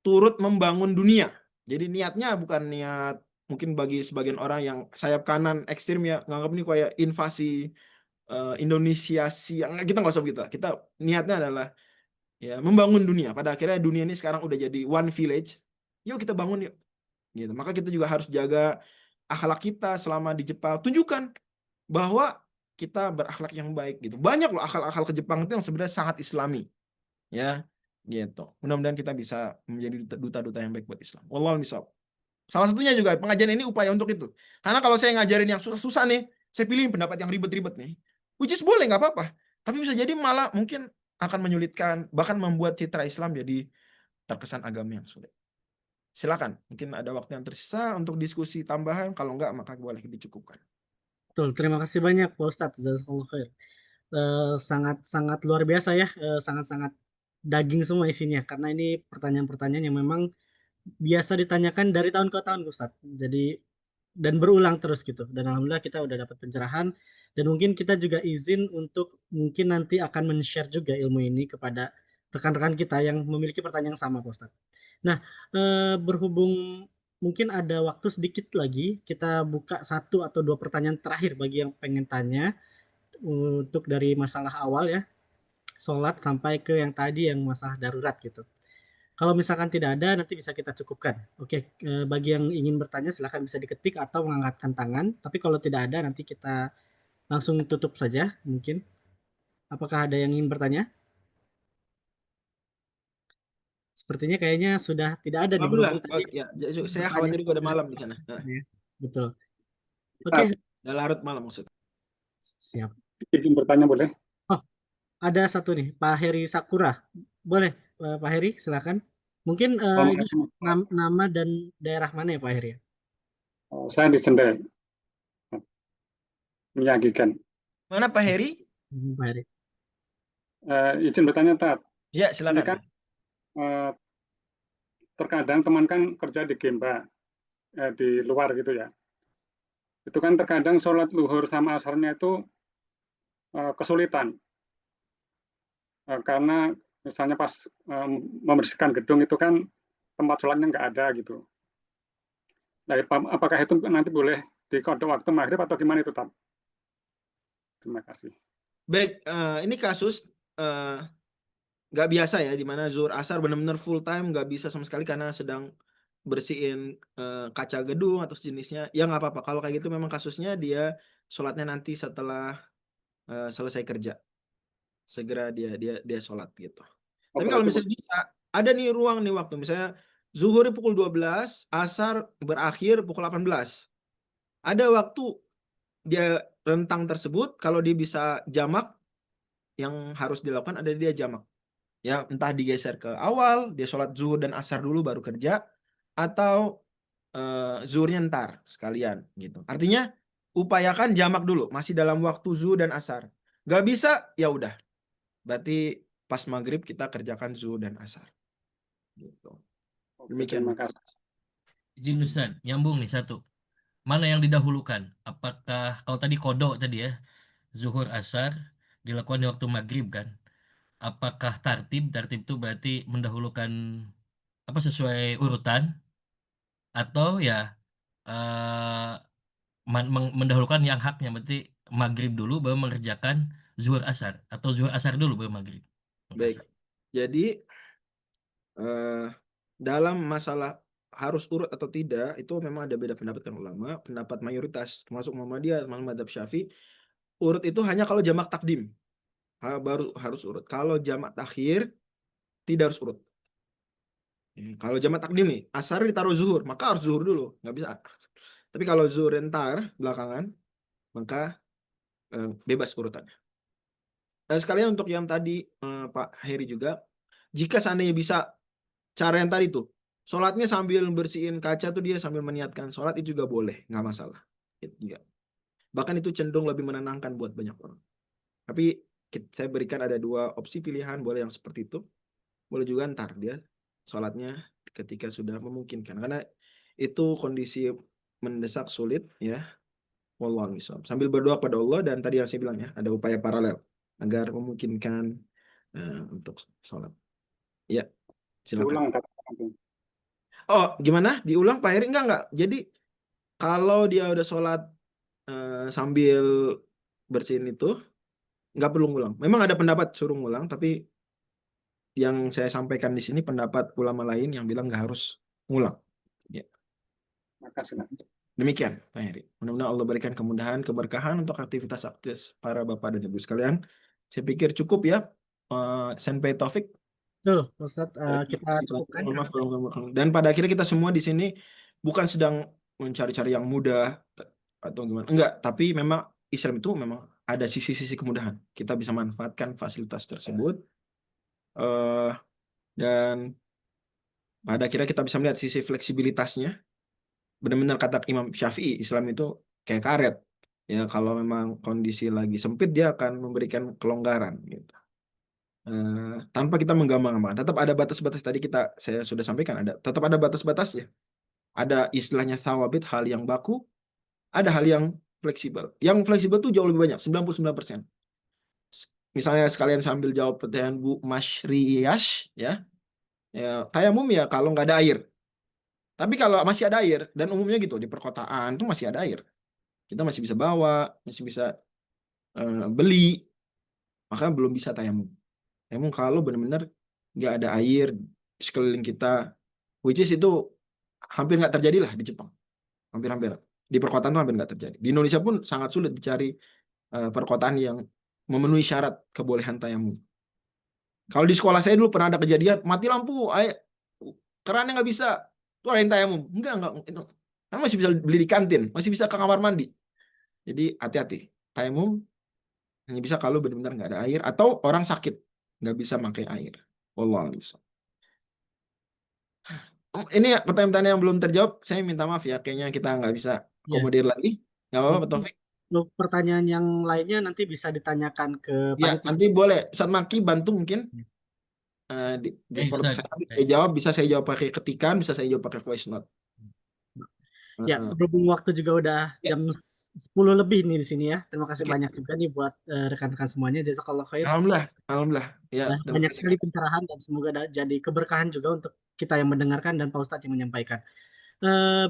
turut membangun dunia. Jadi niatnya bukan niat, mungkin bagi sebagian orang yang sayap kanan ekstrim ya, nganggap ini kayak invasi Indonesiasi. Kita nggak usah begitu. Kita niatnya adalah ya membangun dunia. Pada akhirnya dunia ini sekarang udah jadi one village. Yuk kita bangun yuk. Gitu. Maka kita juga harus jaga akhlak kita selama di Jepang. Tunjukkan bahwa kita berakhlak yang baik gitu. Banyak loh akhlak-akhlak ke Jepang itu yang sebenarnya sangat Islami. Ya, gitu. Mudah-mudahan kita bisa menjadi duta-duta yang baik buat Islam. Wallahu a'lam. Salah satunya juga pengajian ini upaya untuk itu. Karena kalau saya ngajarin yang susah-susah nih, saya pilih pendapat yang ribet-ribet nih. Which is boleh, nggak apa-apa. Tapi bisa jadi malah mungkin akan menyulitkan, bahkan membuat citra Islam jadi terkesan agama yang sulit. Silakan, mungkin ada waktu yang tersisa untuk diskusi tambahan. Kalau enggak, maka boleh dicukupkan. Betul, terima kasih banyak Pak Ustadz. Jazakallahu khair. Sangat-sangat luar biasa ya, sangat-sangat daging semua isinya, karena ini pertanyaan-pertanyaan yang memang biasa ditanyakan dari tahun ke tahun Ustadz. Jadi dan berulang terus gitu. Dan alhamdulillah kita udah dapat pencerahan, dan mungkin kita juga izin untuk mungkin nanti akan men-share juga ilmu ini kepada rekan-rekan kita yang memiliki pertanyaan yang sama Pak Ustadz. Nah, berhubung mungkin ada waktu sedikit lagi, kita buka 1 atau 2 pertanyaan terakhir bagi yang pengen tanya, untuk dari masalah awal ya, sholat, sampai ke yang tadi yang masalah darurat gitu. Kalau misalkan tidak ada, nanti bisa kita cukupkan. Oke, bagi yang ingin bertanya silahkan bisa diketik atau mengangkatkan tangan. Tapi kalau tidak ada, nanti kita langsung tutup saja mungkin. Apakah ada yang ingin bertanya? Sepertinya kayaknya sudah tidak ada nih, Alhamdulillah. berhubung tadi Ya, saya khawatir juga ada malam di sana. ya. Betul. Oke, Udah larut malam maksudnya. siap. Izin bertanya boleh? Oh, ada satu nih, Pak Heri Sakura. Boleh, Pak Heri, silakan. Mungkin ini nama dan daerah mana ya Pak Heri? Saya di Sendai. Menyagikan. Mana Pak Heri? Pak Heri. Izin bertanya, Tat. Ya, silakan. Ini kan terkadang teman kan kerja di Gemba, di luar gitu ya. Itu kan terkadang sholat luhur sama asarnya itu kesulitan. Karena misalnya pas membersihkan gedung itu kan tempat sholatnya nggak ada gitu. Nah, apakah itu nanti boleh di kode waktu maghrib atau gimana itu, Tat? Terima kasih. Baik, ini kasus nggak biasa ya, di mana zuhur asar benar-benar full time, nggak bisa sama sekali karena sedang bersihin kaca gedung atau sejenisnya, ya nggak apa-apa. Kalau kayak gitu memang kasusnya dia sholatnya nanti setelah selesai kerja, segera dia sholat gitu. Oh, Tapi kalau berarti misalnya bisa, ada nih ruang nih waktu, misalnya zuhur pukul 12, asar berakhir pukul 18. Ada waktu dia rentang tersebut, kalau dia bisa jamak, yang harus dilakukan ada dia jamak. Ya, entah digeser ke awal, dia sholat zuhur dan asar dulu baru kerja, atau zuhurnya ntar sekalian gitu. Artinya upayakan jamak dulu, masih dalam waktu zuhur dan asar. Gak bisa, ya udah. Berarti pas maghrib kita kerjakan zuhur dan asar. Gitu. oke, Demikian. terima kasih. Izin Ustaz, nyambung nih satu. Mana yang didahulukan? Apakah kalau tadi kodok tadi ya, zuhur asar dilakukan di waktu maghrib kan? Apakah tartib? Tartib itu berarti mendahulukan apa sesuai urutan atau ya eh, mendahulukan yang haknya berarti maghrib dulu baru mengerjakan zuhur asar atau zuhur asar dulu baru maghrib. Baik. Jadi dalam masalah harus urut atau tidak itu memang ada beda pendapat dengan ulama. Pendapat mayoritas termasuk Muhammadiyah, mazhab Syafi'i, urut itu hanya kalau jamak takdim baru harus urut. Kalau jamak takhir tidak harus urut. Kalau jamak takdim nih, asar ditaruh zuhur, maka harus zuhur dulu, nggak bisa. Tapi kalau zuhur ntar belakangan, maka bebas urutannya. Sekalian untuk yang tadi Pak Heri juga, jika seandainya bisa cara yang tadi tuh, sholatnya sambil bersihin kaca tuh dia sambil meniatkan sholat itu juga boleh, nggak masalah. Enggak. Bahkan itu cenderung lebih menenangkan buat banyak orang. Tapi saya berikan ada dua opsi pilihan, boleh yang seperti itu, boleh juga ntar dia sholatnya ketika sudah memungkinkan, karena itu kondisi mendesak sulit ya. Wallahu a'lam. Sambil berdoa pada Allah, dan tadi yang saya bilang ya, ada upaya paralel agar memungkinkan untuk sholat. Ya, silakan. Diulang kata-kata. Oh, gimana? Diulang Pak Heri? Enggak. Jadi kalau dia udah sholat sambil bersihin itu, nggak perlu ngulang. Memang ada pendapat suruh ngulang, tapi yang saya sampaikan di sini pendapat ulama lain yang bilang nggak harus ngulang. Ya. Makasih. Demikian, Pak Heri. Mudah-mudahan Allah berikan kemudahan, keberkahan untuk aktivitas para bapak dan ibu sekalian. Saya pikir cukup ya, Senpai Taufik. Betul, Ustadz, kita cukupkan. Dan pada akhirnya kita semua di sini bukan sedang mencari-cari yang mudah atau gimana. Enggak, tapi memang Islam itu memang ada sisi-sisi kemudahan. Kita bisa manfaatkan fasilitas tersebut. Dan pada akhirnya kita bisa melihat sisi fleksibilitasnya. Benar-benar kata Imam Syafi'i, Islam itu kayak karet. Ya, kalau memang kondisi lagi sempit, dia akan memberikan kelonggaran gitu. Tanpa kita menggampang-gampangkan. Tetap ada batas-batas, tadi saya sudah sampaikan, tetap ada batas-batasnya. Ada istilahnya thawabit, hal yang baku, ada hal yang fleksibel. Yang fleksibel itu jauh lebih banyak, 99%. Misalnya sekalian sambil jawab pertanyaan Bu Mashriyash, ya tayamum ya kalau nggak ada air. Tapi kalau masih ada air, dan umumnya gitu di perkotaan tuh masih ada air, kita masih bisa bawa, masih bisa beli, maka belum bisa tayamum. Tayamum kalau benar-benar nggak ada air sekeliling kita, which is itu hampir nggak terjadi lah di Jepang, hampir-hampir di perkotaan tuh hampir nggak terjadi. Di Indonesia pun sangat sulit dicari perkotaan yang memenuhi syarat kebolehan tayamum. Kalau di sekolah saya dulu pernah ada kejadian mati lampu, kerannya nggak bisa, tuh ada yang tayamum. Enggak itu. Kan masih bisa beli di kantin, masih bisa ke kamar mandi. Jadi hati-hati, tayamum hanya bisa kalau benar-benar nggak ada air atau orang sakit nggak bisa pakai air. Wallahu a'lam. Ini pertanyaan-pertanyaan yang belum terjawab, saya minta maaf ya, kayaknya kita nggak bisa komodir lagi. Nggak apa-apa, Pak Taufik. Untuk pertanyaan yang lainnya nanti bisa ditanyakan ke Ya, panitia. nanti boleh Ustaz Maki bantu mungkin Ustaz. saya jawab, bisa saya jawab pakai ketikan, bisa saya jawab pakai voice note. Ya, berhubung waktu juga udah jam 10 lebih nih di sini ya. Terima kasih banyak juga nih buat rekan-rekan semuanya. Jazakallah khair. Alhamdulillah. Ya, Banyak sekali pencerahan dan semoga jadi keberkahan juga untuk kita yang mendengarkan dan Pak Ustadz yang menyampaikan.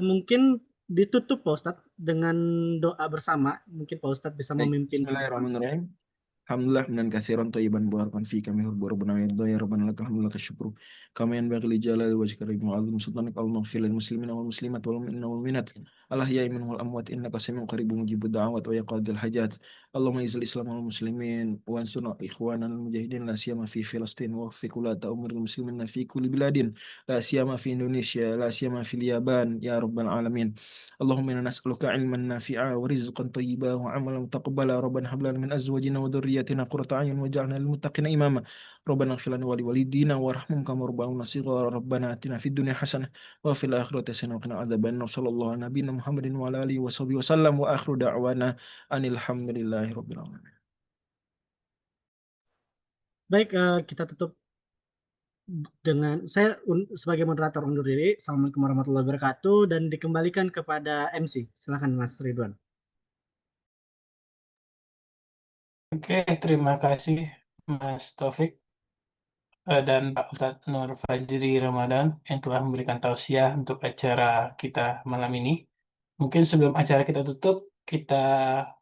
Mungkin ditutup Pak Ustadz dengan doa bersama. Mungkin Pak Ustadz bisa memimpin. Bismillahirrahmanirrahim. Alhamdulillah minan katsiran thayyiban barakan fi kama yuhibbu rabbuna wa yarda ya rabbana lakal hamdu lakal syukru kama yanbaghi li jalali wajhika karim wa 'azimi sultanik Allahumma ighfir lil muslimina wal muslimat wal mu'minina wal mu'minat al ahya'i minhum wal amwat innaka sami'un qaribun mujibud da'awat wa ya qadhil hajat Allahumma izzil islam wal muslimin wa ansurna ikhwanana al mujahidin la siyama fi Filastin wa fi kulata umuril muslimin fi kulli biladin la siyama fi Indonesia la siyama fil Yaban ya rabbal alamin اللهم إنا نسألك علما نافعا ورزقا طيبا وعملا متقبلا ربنا هب لنا من أزواجنا وذرياتنا قرة أعين واجعلنا للمتقين إماما ربنا اغفر لنا ولوالدينا وارحمهم كما ربونا صغارا ربنا آتنا في الدنيا حسنة وفي الآخرة حسنة وقنا عذاب النار وصلى الله على نبينا محمد وعلى آله وصحبه وسلم وآخر دعوانا أن الحمد لله رب العالمين. Baik, kita tutup dengan saya sebagai moderator undur diri. Assalamualaikum warahmatullahi wabarakatuh dan dikembalikan kepada MC. Silakan Mas Ridwan. Oke, terima kasih Mas Taufik dan Pak Ustadz Nur Fajri Ramadan yang telah memberikan tausiah untuk acara kita malam ini. Mungkin sebelum acara kita tutup, kita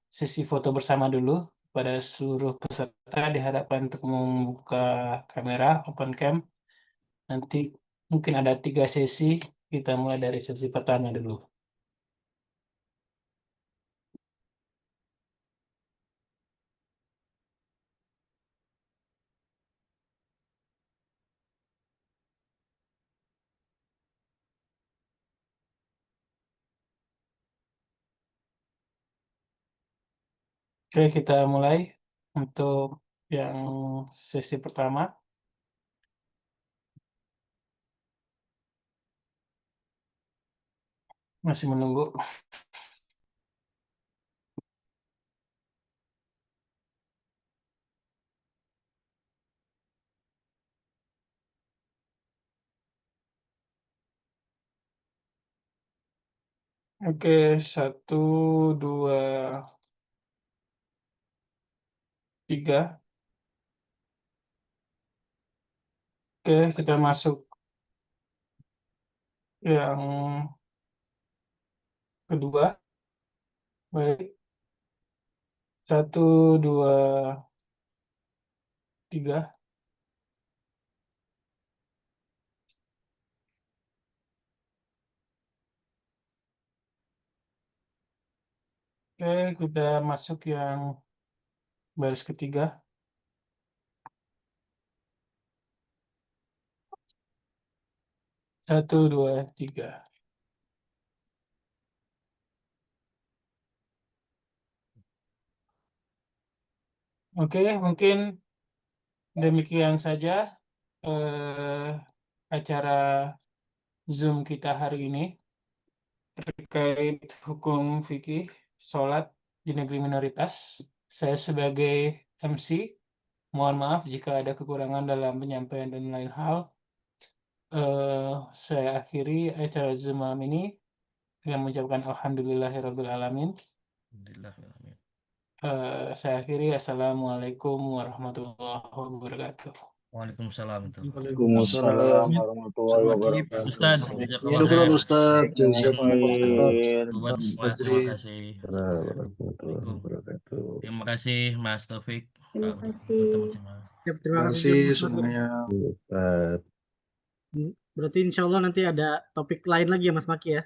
sesi foto bersama dulu. Pada seluruh peserta diharapkan untuk membuka kamera, open cam. Nanti mungkin ada 3 sesi, kita mulai dari sesi pertama dulu. Oke, kita mulai untuk yang sesi pertama. Masih menunggu. Oke, 1, 2, 3. Oke, kita masuk yang kedua. Baik. 1, 2, 3. Oke, kita masuk yang baris ketiga. 1, 2, 3. Oke, mungkin demikian saja acara Zoom kita hari ini terkait hukum fikih sholat di negeri minoritas. Saya sebagai MC, mohon maaf jika ada kekurangan dalam penyampaian dan lain hal. Saya akhiri acara Zoom malam ini dengan mengucapkan alhamdulillahirabbil alamin. Alhamdulillah. Saya akhiri. Assalamualaikum warahmatullahi wabarakatuh. Waalaikumsalam. Waalaikumsalam warahmatullahi wabarakatuh. Ustaz, jazakallah Syukran khair. Ustaz, Jazakallah. Buat semua, terima Fajri. kasih. Warahmatullahi wabarakatuh. Terima kasih Mas Taufik. Terima Pak kasih. teman-teman. Terima Terima kasih kasih juga. semuanya. Ustaz. Berarti insya Allah nanti ada topik lain lagi ya Mas Maki ya.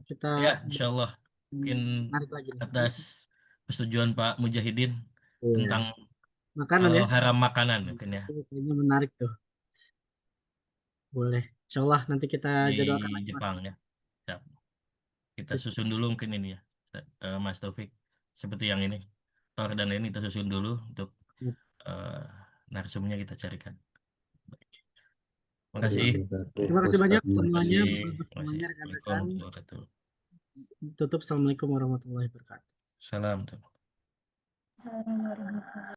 Kita Ya, insya Allah. Mungkin menarik lagi nih. atas persetujuan Pak Mujahidin Iya. tentang Makanan ya. haram makanan mungkin ya. Kayaknya menarik tuh. Boleh. Insya Allah nanti kita Di jadwalkan lagi Mas. Jepang ya. Siap. Kita Sip. susun dulu mungkin ini ya, Mas Taufik. Seperti yang ini. Thor dan ini kita susun dulu untuk narsumnya kita carikan. Terima kasih. Terima kasih banyak Terima semuanya. kasih. Bapak semuanya rekan-rekan. Assalamualaikum warahmatullahi wabarakatuh. Tutup. Assalamualaikum warahmatullahi wabarakatuh. Salam. Assalamualaikum warahmatullahi wabarakatuh.